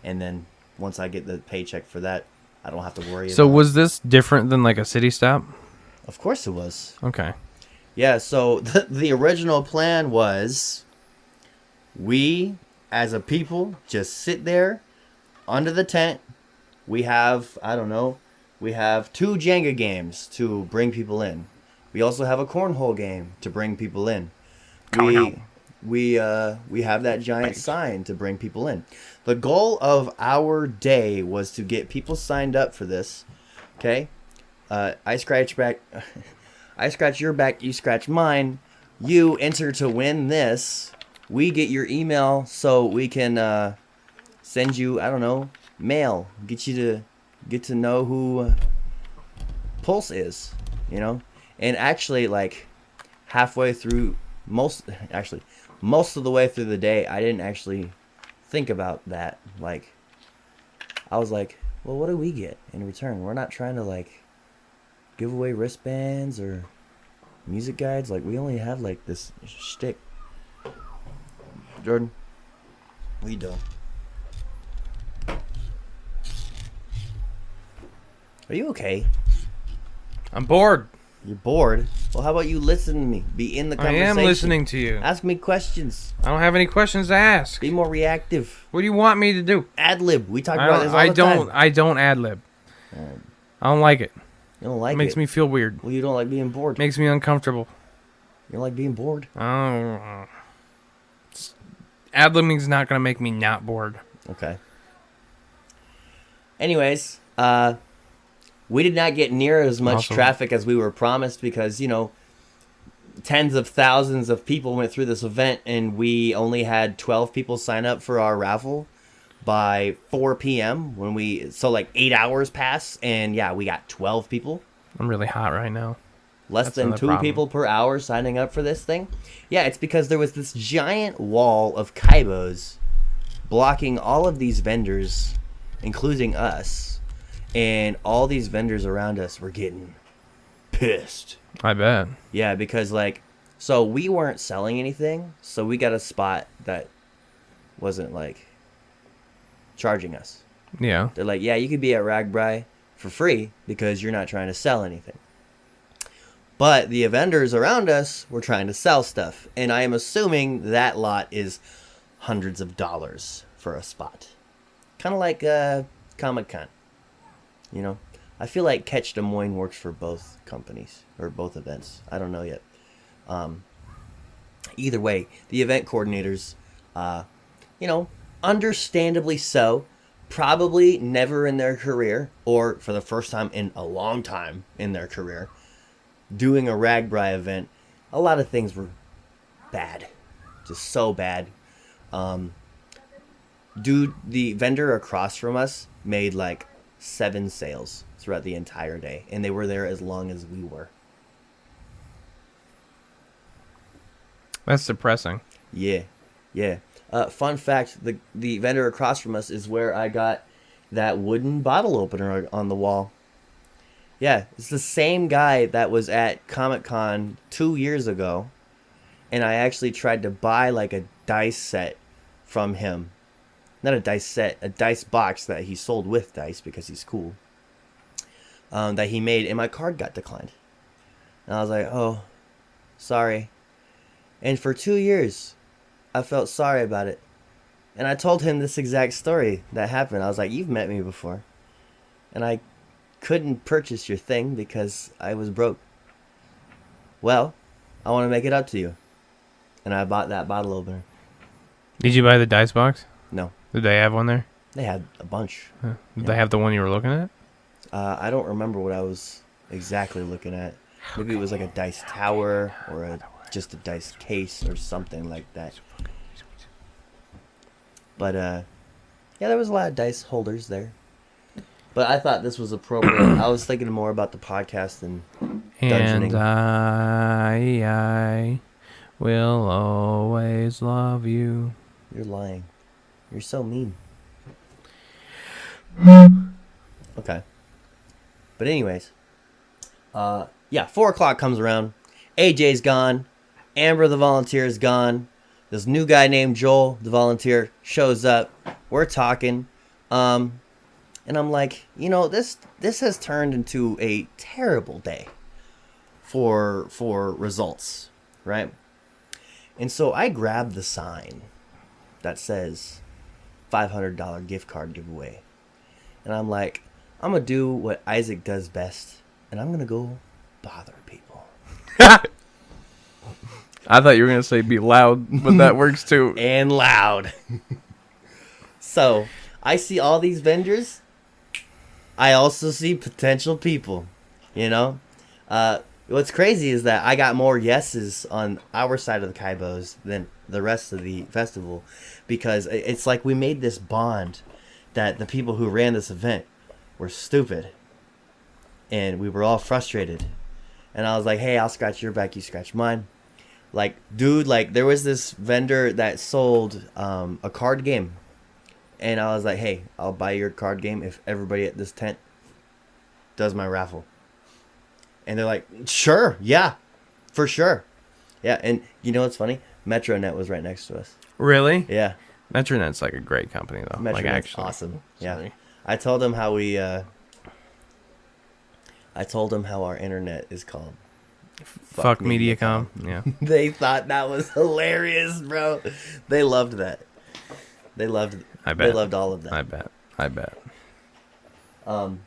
And then once I get the paycheck for that, I don't have to worry So about was this different than like a city stop? Of course it was. Okay. Yeah, so the original plan was we, as a people, just sit there under the tent. We have, we have 2 Jenga games to bring people in. We also have a cornhole game to bring people in. We have that giant sign to bring people in. The goal of our day was to get people signed up for this, okay? I scratch back. I scratch your back. You scratch mine. You enter to win this. We get your email so we can send you, I don't know, mail. Get to know who Pulse is, you know. And actually, like halfway through, most of the way through the day, I didn't actually think about that. Like, I was like, well, what do we get in return? We're not trying to like give away wristbands or music guides. Like, we only have like this shtick. Jordan, what you doing? Are you okay? I'm bored. You're bored? Well, how about you listen to me? Be in the I conversation. am listening to you. Ask me questions. I don't have any questions to ask. Be more reactive. What do you want me to do? Ad lib. We talk about this all the time. I don't ad lib. I don't like it. You don't like It makes me feel weird. Well, you don't like being bored. Makes me uncomfortable. You don't like being bored? Oh. Ad libbing's not gonna make me not bored. Okay. Anyways, we did not get near as much traffic as we were promised because, you know, tens of thousands of people went through this event and we only had 12 people sign up for our raffle by 4 p.m. So like 8 hours pass and yeah, we got 12 people. I'm really hot right now. Less than 2 people per hour signing up for this thing. Yeah, it's because there was this giant wall of Kaibos blocking all of these vendors, including us. And all these vendors around us were getting pissed. I bet. Yeah, because like, so we weren't selling anything, so we got a spot that wasn't like charging us. Yeah. They're like, yeah, you could be at RAGBRAI for free because you're not trying to sell anything. But the vendors around us were trying to sell stuff, and I am assuming that lot is hundreds of dollars for a spot. Kind of like Comic-Con. You know, I feel like Catch Des Moines works for both companies or both events. I don't know yet. Either way, the event coordinators, you know, understandably so, probably never in their career or for the first time in a long time in their career, doing a RAGBRAI event, a lot of things were bad. Just so bad. Dude, the vendor across from us made like 7 sales throughout the entire day, and they were there as long as we were. That's depressing. Yeah. Fun fact, the vendor across from us is where I got that wooden bottle opener on the wall. Yeah, it's the same guy that was at Comic-Con 2 years ago, and I actually tried to buy like a dice set from him. Not a dice set, a dice box that he sold with dice because he's cool. That he made, and my card got declined. And I was like, oh, sorry. And for 2 years, I felt sorry about it. And I told him this exact story that happened. I was like, you've met me before. And I couldn't purchase your thing because I was broke. Well, I want to make it up to you. And I bought that bottle opener. Did you buy the dice box? No. Did they have one there? They had a bunch. Did they have the one you were looking at? I don't remember what I was exactly looking at. Maybe it was like a dice tower or just a dice case or something like that. But, yeah, there was a lot of dice holders there. But I thought this was appropriate. I was thinking more about the podcast than dungeoning. And I will always love you. You're lying. You're so mean. Okay. But anyways. Yeah, 4 o'clock comes around. AJ's gone. Amber, the volunteer, is gone. This new guy named Joel, the volunteer, shows up. We're talking. And I'm like, you know, this has turned into a terrible day for results, right? And so I grabbed the sign that says $500 gift card giveaway. And I'm like, I'm going to do what Isaac does best. And I'm going to go bother people. I thought you were going to say be loud, but that works too. And loud. So, I see all these vendors. I also see potential people. You know, what's crazy is that I got more yeses on our side of the Kaibos than the rest of the festival, because it's like we made this bond that the people who ran this event were stupid, and we were all frustrated. And I was like, hey, I'll scratch your back, you scratch mine. Like, dude, like, there was this vendor that sold a card game. And I was like, hey, I'll buy your card game if everybody at this tent does my raffle. And they're like, sure, yeah, for sure. Yeah, and you know what's funny? MetroNet was right next to us. Really? Yeah. Metronet's like a great company, though. MetroNet's like, actually. awesome. Yeah. Sorry. I told him how I told him how our internet is called. Fuck Mediacom. Yeah. They thought that was hilarious, bro. They loved that. They loved. I bet. They loved all of that. I bet. But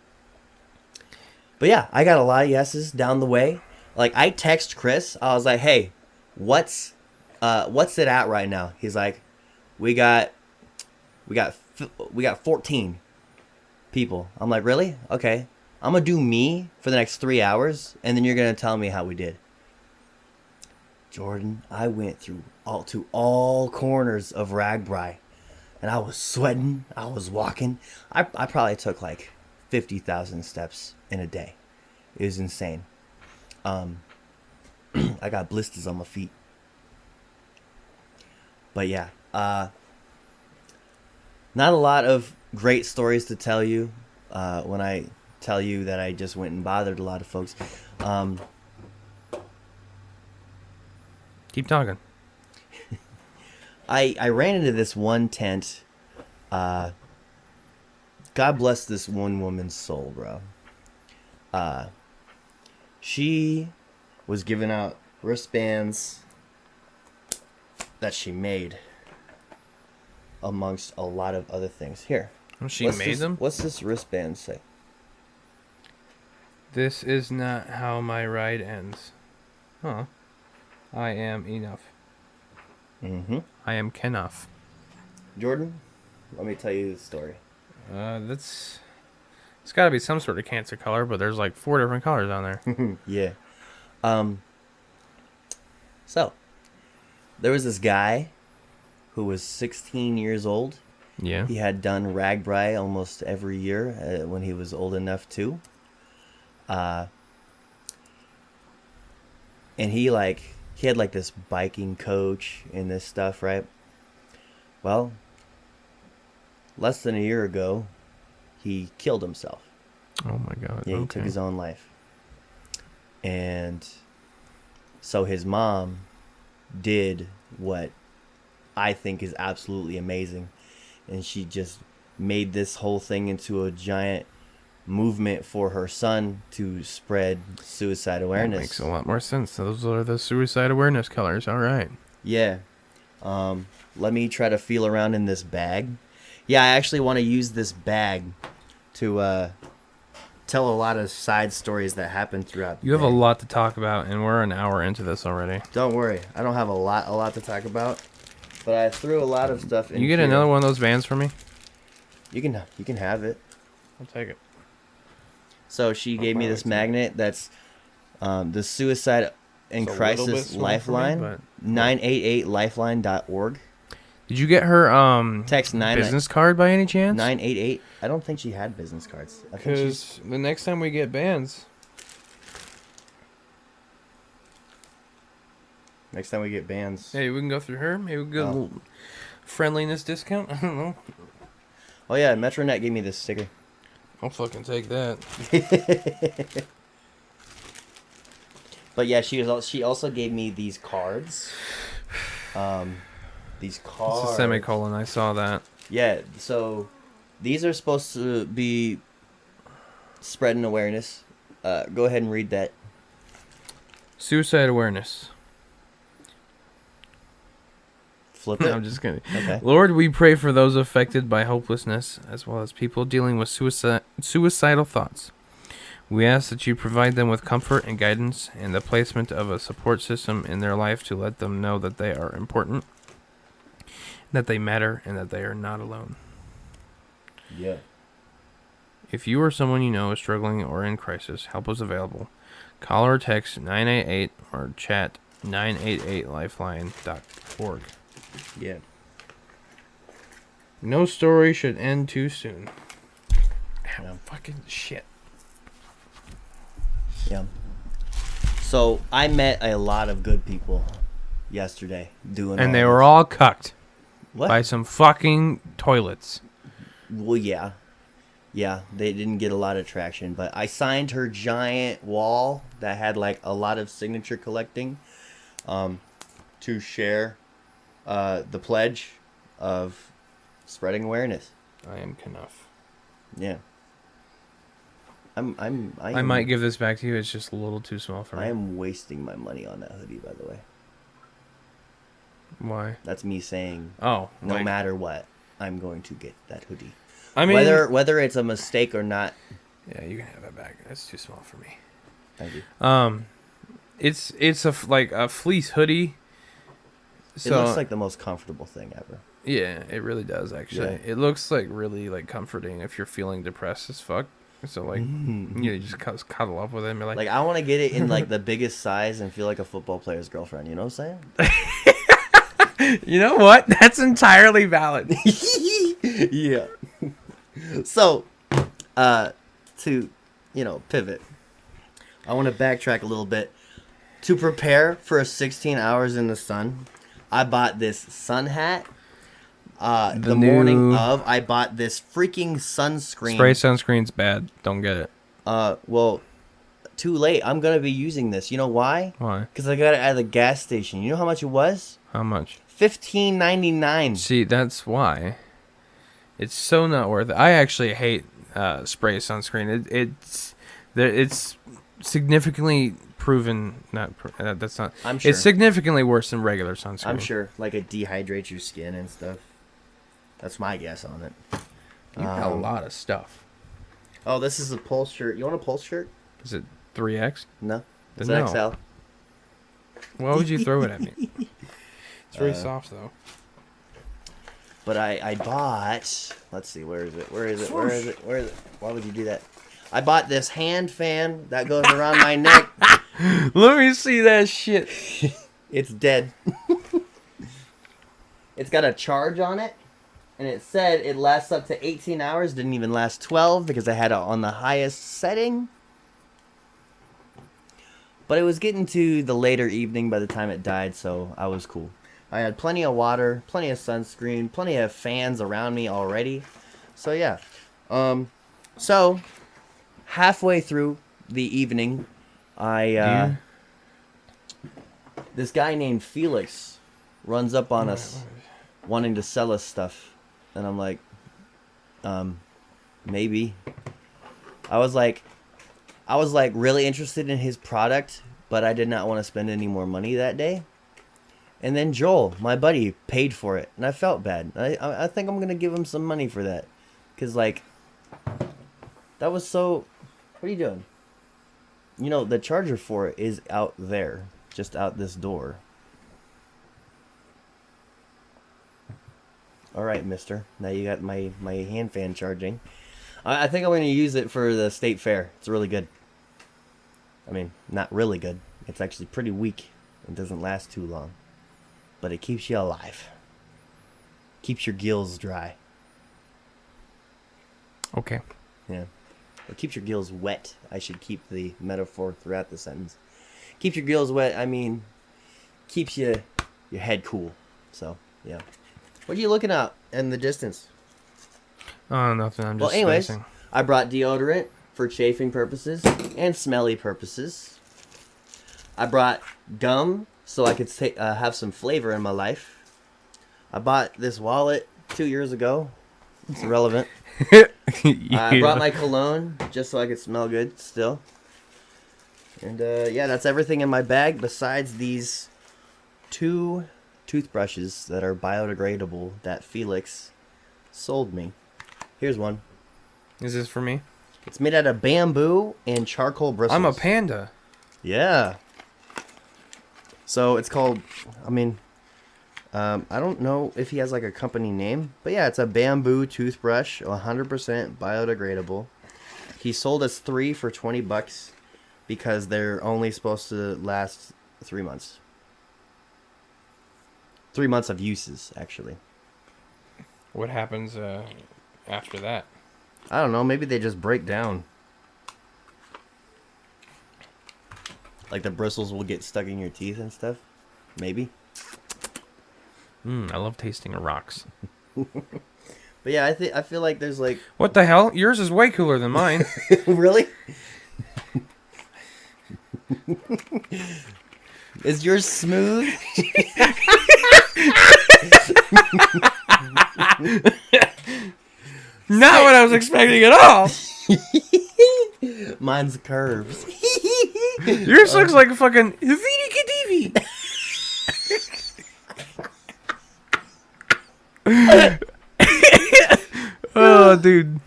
yeah, I got a lot of yeses down the way. Like, I text Chris. I was like, hey, what's it at right now? He's like, we got 14 people. I'm like, really? Okay. I'm going to do me for the next 3 hours, and then you're going to tell me how we did. Jordan, I went through all corners of RAGBRAI, and I was sweating. I was walking. I probably took like 50,000 steps in a day. It was insane. I got blisters on my feet. But yeah, not a lot of great stories to tell you when I tell you that I just went and bothered a lot of folks. Keep talking. I ran into this one tent. God bless this one woman's soul, bro. She was giving out wristbands that she made, amongst a lot of other things. Here. She made them? What's this wristband say? This is not how my ride ends. Huh. I am enough. Mm-hmm. I am Kenough. Jordan, let me tell you the story. It's got to be some sort of cancer color, but there's like 4 different colors on there. Yeah. So, there was this guy who was 16 years old. Yeah. He had done RAGBRAI almost every year when he was old enough to. And he had like this biking coach and this stuff, right? Well, less than a year ago, he killed himself. Oh my God. Yeah, he Okay. took his own life. And so his mom did what I think is absolutely amazing. And she just made this whole thing into a giant movement for her son to spread suicide awareness. That makes a lot more sense. Those are the suicide awareness colors. All right. Yeah. Let me try to feel around in this bag. Yeah, I actually want to use this bag to tell a lot of side stories that happened throughout the You have a day. lot to talk about, and we're an hour into this already. Don't worry, I don't have a lot to talk about, but I threw a lot of stuff in. You get here. another one of those vans for me? You can have it. I'll take it. So she gave me this magnet that's the Suicide and It's a little bit Crisis small for me, Lifeline, but- 988lifeline.org. Did you get her Text business card by any chance? 988. I don't think she had business cards. I think she's Because the next time we get bands, next time we get bands. hey, we can go through her. Maybe we can get a little friendliness discount. I don't know. Oh yeah, MetroNet gave me this sticker. I'll fucking take that. But yeah, she also gave me these cards. These cards. It's a semicolon. I saw that. Yeah, so these are supposed to be spreading awareness. Go ahead and read that. Suicide awareness. Flip it. I'm just kidding. Okay. Lord, we pray for those affected by hopelessness, as well as people dealing with suicidal thoughts. We ask that you provide them with comfort and guidance and the placement of a support system in their life to let them know that they are important, that they matter, and that they are not alone. Yeah. If you or someone you know is struggling or in crisis, help is available. Call or text 988 or chat 988lifeline.org. Yeah. No story should end too soon. Yeah. Fucking shit. Yeah. So I met a lot of good people yesterday doing And all they were this. all cucked What? by some fucking toilets. Well, yeah. Yeah, they didn't get a lot of traction, but I signed her giant wall that had like a lot of signature collecting to share the pledge of spreading awareness. I am Knuff. Yeah. I might give this back to you. It's just a little too small for me. I am wasting my money on that hoodie, by the way. Why? That's me saying Oh, no like, matter what, I'm going to get that hoodie. I mean, Whether it's a mistake or not. yeah, you can have that back. That's too small for me. Thank you. It's like a fleece hoodie. So, It looks like the most comfortable thing ever. yeah, it really does actually. Yeah. It looks like really like comforting if you're feeling depressed as fuck. So like, you just cuddle up with it and be like, Like I want to get it in like the biggest size and feel like a football player's girlfriend. You know what I'm saying? you know what? That's entirely valid. Yeah. So, to pivot, I want to backtrack a little bit. To prepare for 16 hours in the sun, I bought this sun hat. The morning of, I bought this freaking sunscreen. Spray sunscreen's bad. Don't get it. Well, too late. I'm gonna be using this. You know why? Why? Because I got it at the gas station. You know how much it was? How much? $15.99. See, that's why. It's so not worth it. I actually hate spray sunscreen. It's significantly proven that's not. I'm sure. It's significantly worse than regular sunscreen. I'm sure. Like it dehydrates your skin and stuff. That's my guess on it. You got a lot of stuff. Oh, this is a Pulse shirt. You want a Pulse shirt? Is it 3X? No. It's Then an no. XL. Why would you throw it at me? It's very soft though. But I bought. Let's see. Where is it? Where is it? Where is it? Where is it? Why would you do that? I bought this hand fan that goes around my neck. Let me see that shit. It's dead. It's got a charge on it. And it said it lasts up to 18 hours. Didn't even last 12 because I had it on the highest setting. But it was getting to the later evening by the time it died, so I was cool. I had plenty of water, plenty of sunscreen, plenty of fans around me already. So yeah. So halfway through the evening, this guy named Felix runs up on us wanting to sell us stuff. And I'm like, maybe. I was like really interested in his product, but I did not want to spend any more money that day. And then Joel, my buddy, paid for it, and I felt bad. I think I'm gonna give him some money for that, cause like, that was so. What are you doing? You know, the charger for it is out there, just out this door. All right, mister. Now you got my hand fan charging. I think I'm going to use it for the state fair. It's really good. I mean, not really good. It's actually pretty weak. It doesn't last too long. But it keeps you alive. Keeps your gills dry. Okay. Yeah. It keeps your gills wet. I should keep the metaphor throughout the sentence. Keeps your gills wet, I mean, keeps your head cool. So, yeah. What are you looking at in the distance? Oh, nothing. I'm just Anyways, spacing. I brought deodorant for chafing purposes and smelly purposes. I brought gum so I could have some flavor in my life. I bought this wallet 2 years ago. It's irrelevant. I brought my cologne just so I could smell good still. And yeah, that's everything in my bag besides these 2 toothbrushes that are biodegradable that Felix sold me. Here's one. Is this for me? It's made out of bamboo and charcoal bristles. I'm a panda. Yeah. So it's called, I mean, I don't know if he has like a company name, but yeah, it's a bamboo toothbrush, 100% biodegradable. He sold us 3 for $20 because they're only supposed to last 3 months. 3 months of uses, actually. What happens after that? I don't know. Maybe they just break down. Like the bristles will get stuck in your teeth and stuff. Maybe. I love tasting rocks. But yeah, I feel like there's like... What the hell? Yours is way cooler than mine. Really? Is yours smooth? Not what I was expecting at all. Mine's curves. Yours looks like a fucking Havidi Kadivi. Oh, dude.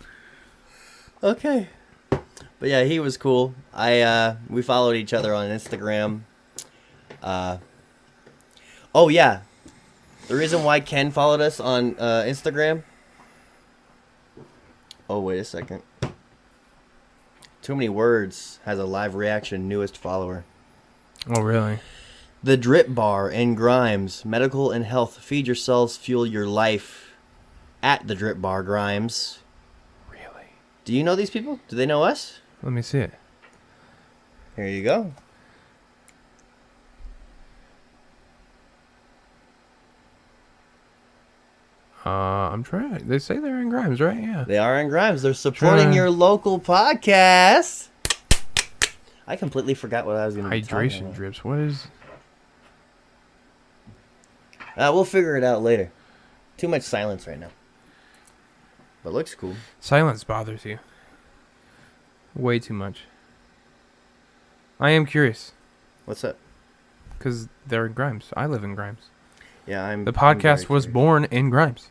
Okay. But yeah, he was cool. We followed each other on Instagram. Oh yeah. The reason why Ken followed us on Instagram. Oh, wait a second. Too Many Words has a live reaction newest follower. Oh, really? The Drip Bar and Grimes. Medical and health. Feed yourselves, fuel your life. At the Drip Bar, Grimes. Really? Do you know these people? Do they know us? Let me see it. Here you go. I'm trying. They say they're in Grimes, right? Yeah. They are in Grimes. They're supporting Trying. your local podcast. I completely forgot what I was going to be talking Hydration about. drips. What is... We'll figure it out later. Too much silence right now. But looks cool. Silence bothers you. Way too much. I am curious. What's up? Because they're in Grimes. I live in Grimes. Yeah, I'm... The I'm podcast very was curious. born in Grimes.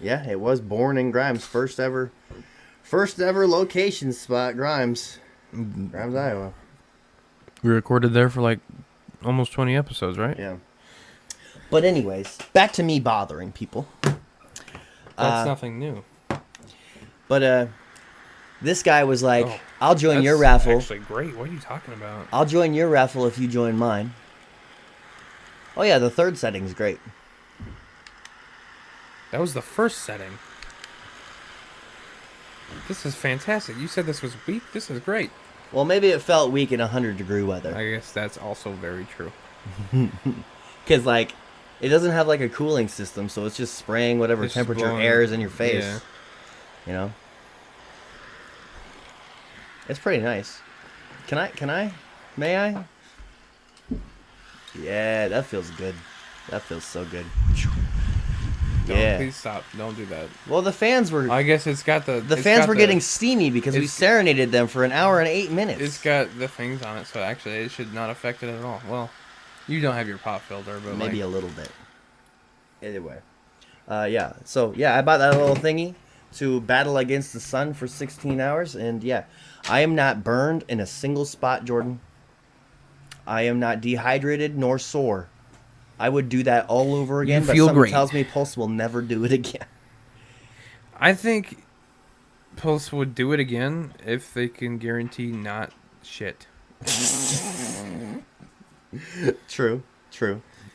Yeah, it was born in Grimes. First ever location spot, Grimes. Grimes, Iowa. We recorded there for like almost 20 episodes, right? Yeah. But anyways, back to me bothering people. That's nothing new. But this guy was like, Oh, I'll join your That's raffle. actually great. What are you talking about? I'll join your raffle if you join mine. Oh yeah, the third setting's great. That was the first setting. This is fantastic. You said this was weak. This is great. Well, maybe it felt weak in 100-degree weather. I guess that's also very true. Because, like, it doesn't have, like, a cooling system, so it's just spraying whatever It's just temperature blowing- air is in your face. Yeah. You know? It's pretty nice. May I? Yeah, that feels good. That feels so good. Don't, Yeah. Please stop. Don't do that. Well, the fans were... I guess it's got the... The it's fans got were the- getting steamy because we it's- serenaded them for an hour and 8 minutes. It's got the things on it, so actually it should not affect it at all. Well, you don't have your pop filter, but Maybe like, a little bit. Anyway. Yeah. So, yeah, I bought that little thingy to battle against the sun for 16 hours. And, yeah, I am not burned in a single spot, Jordan. I am not dehydrated nor sore. I would do that all over again, but feel something great. tells me Pulse will never do it again. I think Pulse would do it again if they can guarantee not shit. True.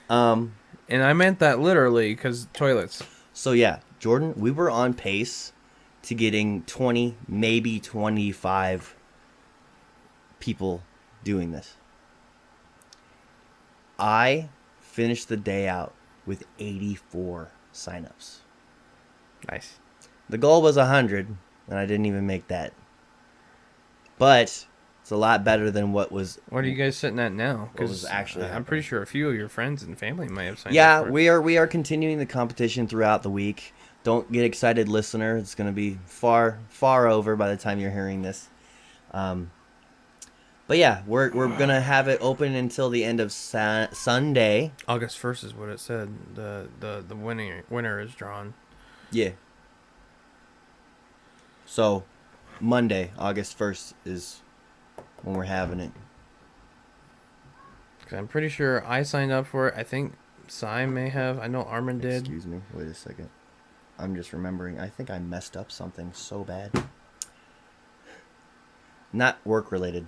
And I meant that literally because toilets. So, yeah, Jordan, we were on pace to getting 20, maybe 25 people doing this. I finished the day out with 84 signups. Nice. The goal was 100, and I didn't even make that. But it's a lot better than what was... What are you guys sitting at now? What was actually I'm happening. pretty sure a few of your friends and family might have signed Yeah, up for it. we are continuing the competition throughout the week. Don't get excited, listener. It's going to be far over by the time you're hearing this. But yeah, we're going to have it open until the end of Sunday. August 1st is what it said. The winner is drawn. Yeah. So, Monday, August 1st is when we're having it. 'Cause I'm pretty sure I signed up for it. I think Cy may have. I know Armin did. Excuse me. Wait a second. I'm just remembering. I think I messed up something so bad. not work related.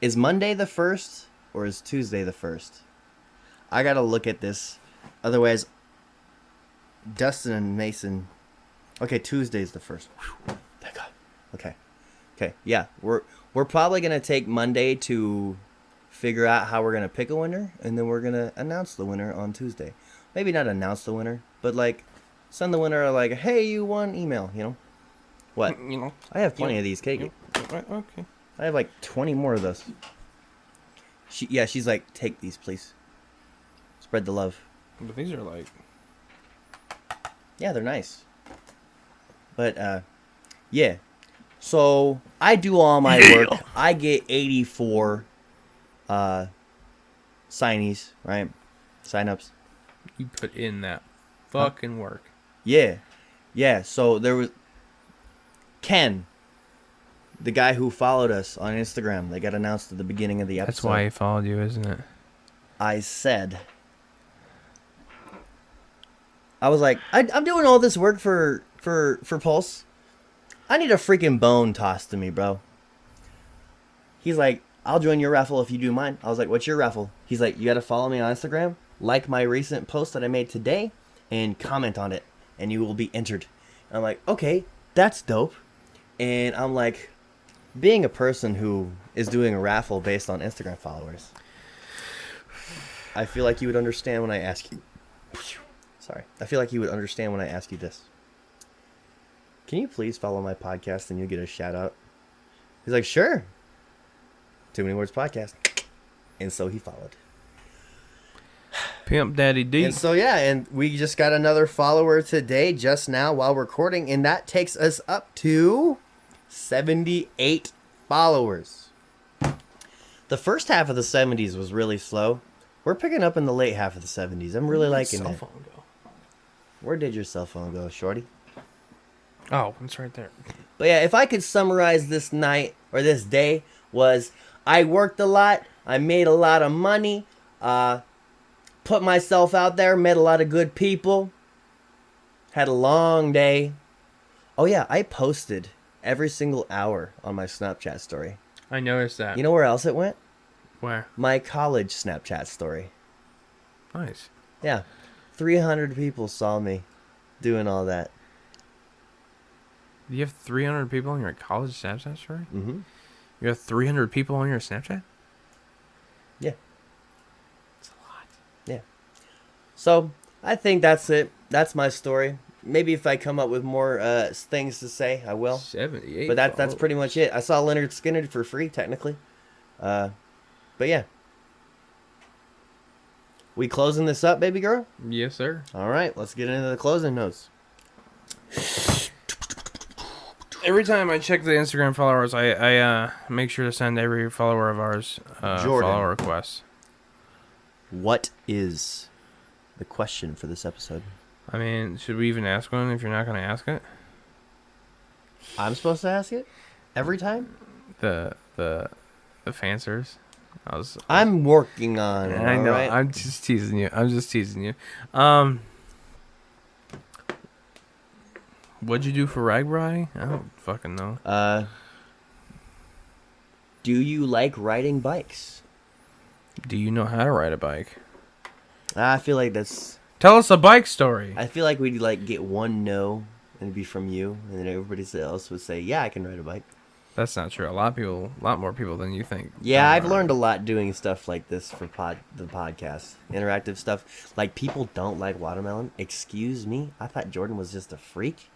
Is Monday the 1st or is Tuesday the 1st? I gotta look at this. Otherwise, Dustin and Mason. Okay, Tuesday's the 1st. Whew, thank God. Okay. Yeah, we're probably gonna take Monday to figure out how we're gonna pick a winner, and then we're gonna announce the winner on Tuesday. Maybe not announce the winner, but like send the winner like, "Hey, you won!" email. You know what? You know. I have plenty of these cake. Okay. I have like 20 more of those. She's like, take these, please. Spread the love. But these are like. Yeah, they're nice. But, yeah. So, I do all my work. I get 84 signees, right? Sign-ups. You put in that fucking work. Yeah. So, there was Ken, the guy who followed us on Instagram. They got announced at the beginning of the episode. That's why he followed you, isn't it? I said, I was like, I'm doing all this work for Pulse. I need a freaking bone tossed to me, bro. He's like, I'll join your raffle if you do mine. I was like, what's your raffle? He's like, you got to follow me on Instagram, like my recent post that I made today, and comment on it, and you will be entered. And I'm like, okay, that's dope. And I'm like, being a person who is doing a raffle based on Instagram followers, I feel like you would understand when I ask you. Sorry. I feel like you would understand when I ask you this. Can you please follow my podcast and you'll get a shout out? He's like, sure. Too Many Words Podcast. And so he followed. Pimp Daddy D. And so, yeah, and we just got another follower today, just now, while recording. And that takes us up to 78 followers. The first half of the 70s was really slow. We're picking up in the late half of the 70s. I'm really liking it. Where did your cell phone go, shorty? Oh, it's right there. But yeah, if I could summarize this night, or this day, was I worked a lot, I made a lot of money, put myself out there, met a lot of good people, had a long day. Oh yeah, I posted every single hour on my Snapchat story. I noticed that. You know where else it went? Where? My college Snapchat story. Nice. Yeah. 300 people saw me doing all that. You have 300 people on your college Snapchat story? Mm-hmm. You have 300 people on your Snapchat? Yeah. That's a lot. Yeah. So, I think that's it. That's my story. Maybe if I come up with more things to say, I will. 78. But that's pretty much it. I saw Leonard Skinner for free, technically. But yeah. We closing this up, baby girl? Yes, sir. All right, let's get into the closing notes. Every time I check the Instagram followers, I make sure to send every follower of ours follow requests. What is the question for this episode? I mean, should we even ask one if you're not going to ask it? I'm supposed to ask it? Every time? The fancers. I'm working on it. I know. Right? I'm just teasing you. What'd you do for RAGBRAI? I don't fucking know. Do you like riding bikes? Do you know how to ride a bike? I feel like that's... Tell us a bike story. I feel like we'd like get one no, and it'd be from you, and then everybody else would say, yeah, I can ride a bike. That's not true. A lot more people than you think. Yeah, I've learned a lot doing stuff like this for the podcast. Interactive stuff. Like, people don't like watermelon. Excuse me. I thought Jordan was just a freak.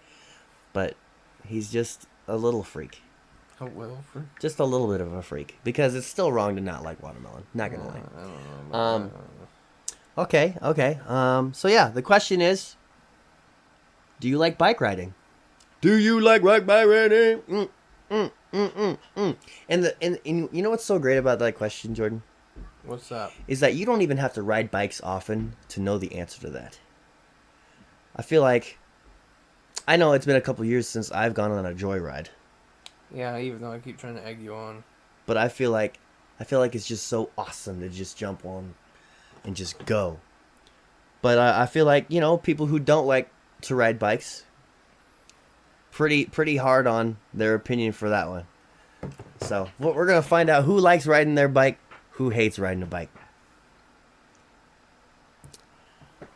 But he's just a little freak. A little freak? Just a little bit of a freak. Because it's still wrong to not like watermelon. Not gonna lie. I don't know. Okay. So yeah, the question is, do you like bike riding? Do you like bike riding? And you know what's so great about that question, Jordan? What's that? Is that you don't even have to ride bikes often to know the answer to that. I feel like, I know it's been a couple years since I've gone on a joyride. Yeah, even though I keep trying to egg you on. But I feel like it's just so awesome to just jump on and just go. But I feel like, you know, people who don't like to ride bikes, pretty hard on their opinion for that one. So we're gonna find out who likes riding their bike, who hates riding a bike.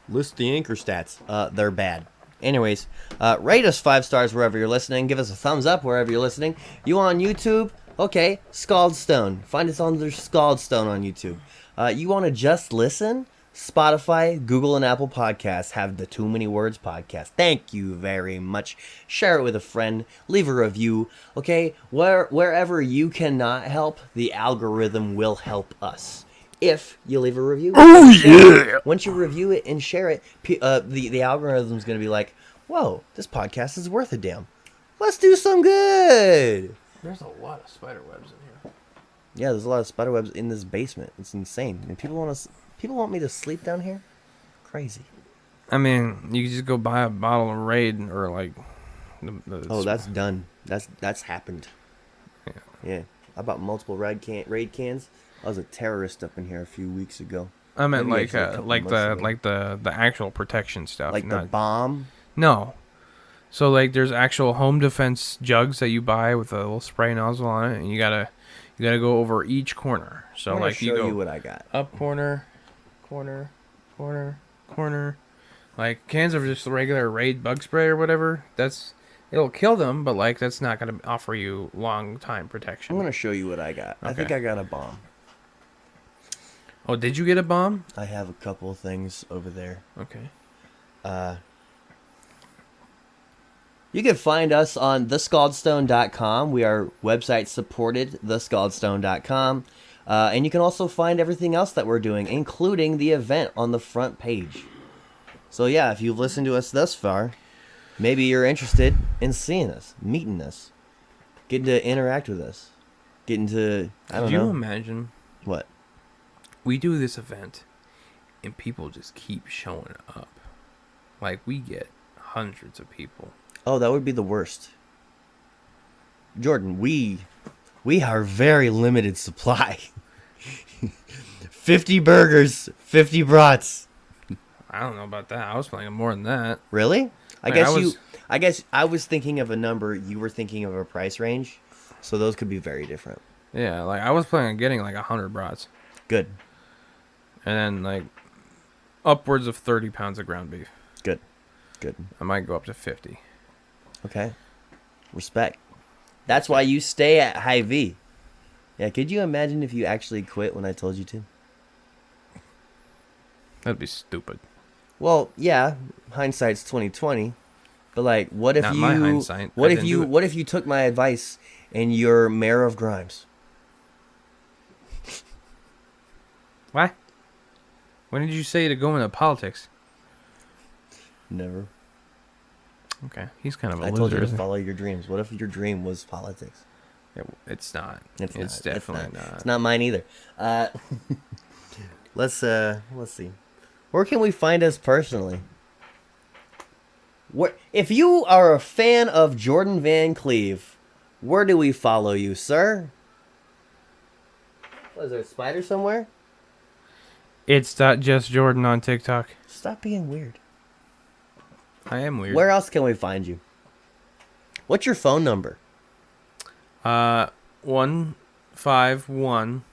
List the anchor stats. They're bad. Anyways, rate us 5 stars wherever you're listening. Give us a thumbs up wherever you're listening. You on YouTube? Okay, Scald Stone. Find us under Scald Stone on YouTube. You want to just listen? Spotify, Google, and Apple Podcasts have the Too Many Words podcast. Thank you very much. Share it with a friend. Leave a review. Okay, wherever you cannot help, the algorithm will help us. If you leave a review. Oh, yeah. Once you review it and share it, the algorithm's going to be like, whoa, this podcast is worth a damn. Let's do some good. There's a lot of spider webs in here. Yeah, there's a lot of spider webs in this basement. It's insane. And people want me to sleep down here? Crazy. I mean, you could just go buy a bottle of Raid or like... Oh, that's done. That's happened. Yeah. I bought multiple Raid cans. I was a terrorist up in here a few weeks ago. I meant the actual protection stuff. Like the bomb? No. So like there's actual home defense jugs that you buy with a little spray nozzle on it, and you gotta go over each corner. So I'm like show you what I got. Up corner. Like cans of just regular Raid bug spray or whatever. It'll kill them, but like that's not gonna offer you long time protection. I'm gonna show you what I got. Okay. I think I got a bomb. Oh, did you get a bomb? I have a couple of things over there. Okay. You can find us on thescaldstone.com. We are website supported, thescaldstone.com. And you can also find everything else that we're doing, including the event on the front page. So yeah, if you've listened to us thus far, maybe you're interested in seeing us, meeting us, getting to interact with us, getting to, I don't know. Could you imagine? What? We do this event, and people just keep showing up. Like, we get hundreds of people. Oh, that would be the worst. Jordan, we are very limited supply. 50 burgers, 50 brats. I don't know about that. I was planning more than that. Really? I guess I was thinking of a number. You were thinking of a price range. So those could be very different. Yeah, like I was planning on getting like 100 brats. Good. And then like upwards of 30 pounds of ground beef. Good. I might go up to 50. Okay. Respect. That's why you stay at Hy-Vee. Yeah, could you imagine if you actually quit when I told you to? That'd be stupid. Well, yeah, hindsight's 20/20. But like, what if Not you? my hindsight. What if you took my advice and you're mayor of Grimes? What? When did you say to go into politics? Never. Okay, he's kind of a I loser. told you to follow your dreams. What if your dream was politics? It's not. It's definitely not. It's not mine either. Let's see. Where can we find us personally? If you are a fan of Jordan Van Cleve, where do we follow you, sir? Is there a spider somewhere? It's not just Jordan on TikTok. Stop being weird. I am weird. Where else can we find you? What's your phone number? 151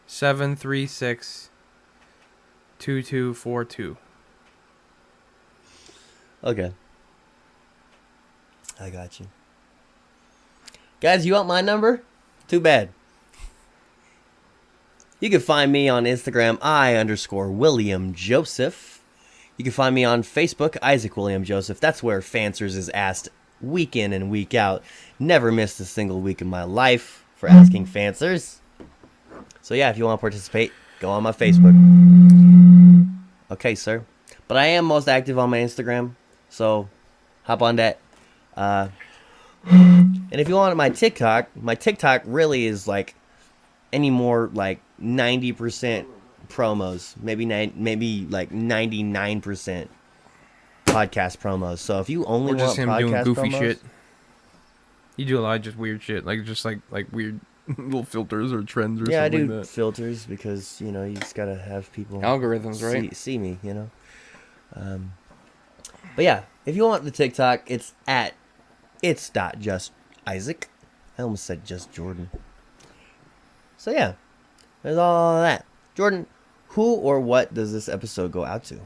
736 2242. Okay. I got you. Guys, you want my number? Too bad. You can find me on Instagram, _William Joseph. You can find me on Facebook, Isaac William Joseph. That's where Fancers is asked week in and week out. Never missed a single week in my life for asking Fancers. So yeah, if you want to participate, go on my Facebook. Okay, sir. But I am most active on my Instagram, so hop on that. And if you want my TikTok really is like any more like 90% promos, maybe like 99% podcast promos. So if you only or just want him podcast doing goofy promos, shit. You do a lot of just weird shit, like weird little filters or trends or yeah, something I do like that. filters because you just gotta have people Algorithms, right? See me, But yeah, if you want the TikTok, it's at It's not just Isaac. I almost said just Jordan. So yeah, there's all of that. Jordan, who or what does this episode go out to?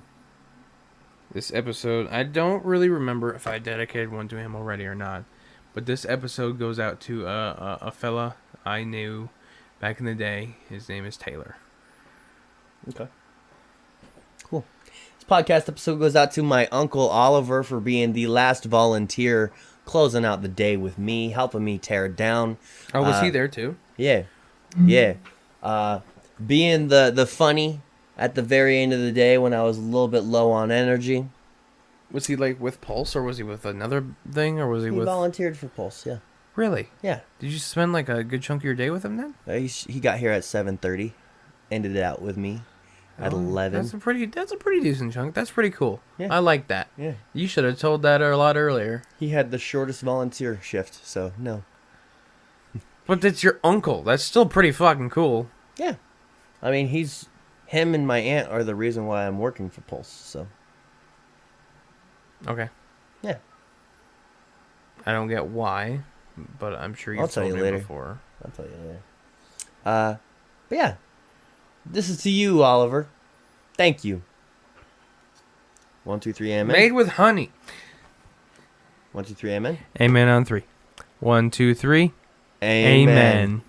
This episode, I don't really remember if I dedicated one to him already or not, but this episode goes out to a fella I knew back in the day. His name is Taylor. Okay. Cool. This podcast episode goes out to my Uncle Oliver for being the last volunteer closing out the day with me, helping me tear it down. Oh, was he there too? Yeah. Yeah. Being the funny at the very end of the day when I was a little bit low on energy. Was he like with Pulse, or was he with another thing, or was he He with... volunteered for Pulse, yeah. Really? Yeah. Did you spend like a good chunk of your day with him then? He got here at 7:30, ended it out with me at 11. That's a pretty decent chunk. That's pretty cool. Yeah. I like that. Yeah. You should have told that a lot earlier. He had the shortest volunteer shift, so no. But it's your uncle. That's still pretty fucking cool. Yeah. I mean, him and my aunt are the reason why I'm working for Pulse, so. Okay. Yeah. I don't get why, but I'm sure I'll you've tell told you me later. before. I'll tell you later. But yeah. This is to you, Oliver. Thank you. 1, 2, 3, amen. Made with honey. 1, 2, 3, amen. Amen on 3. 1, 2, 3. Amen. Amen.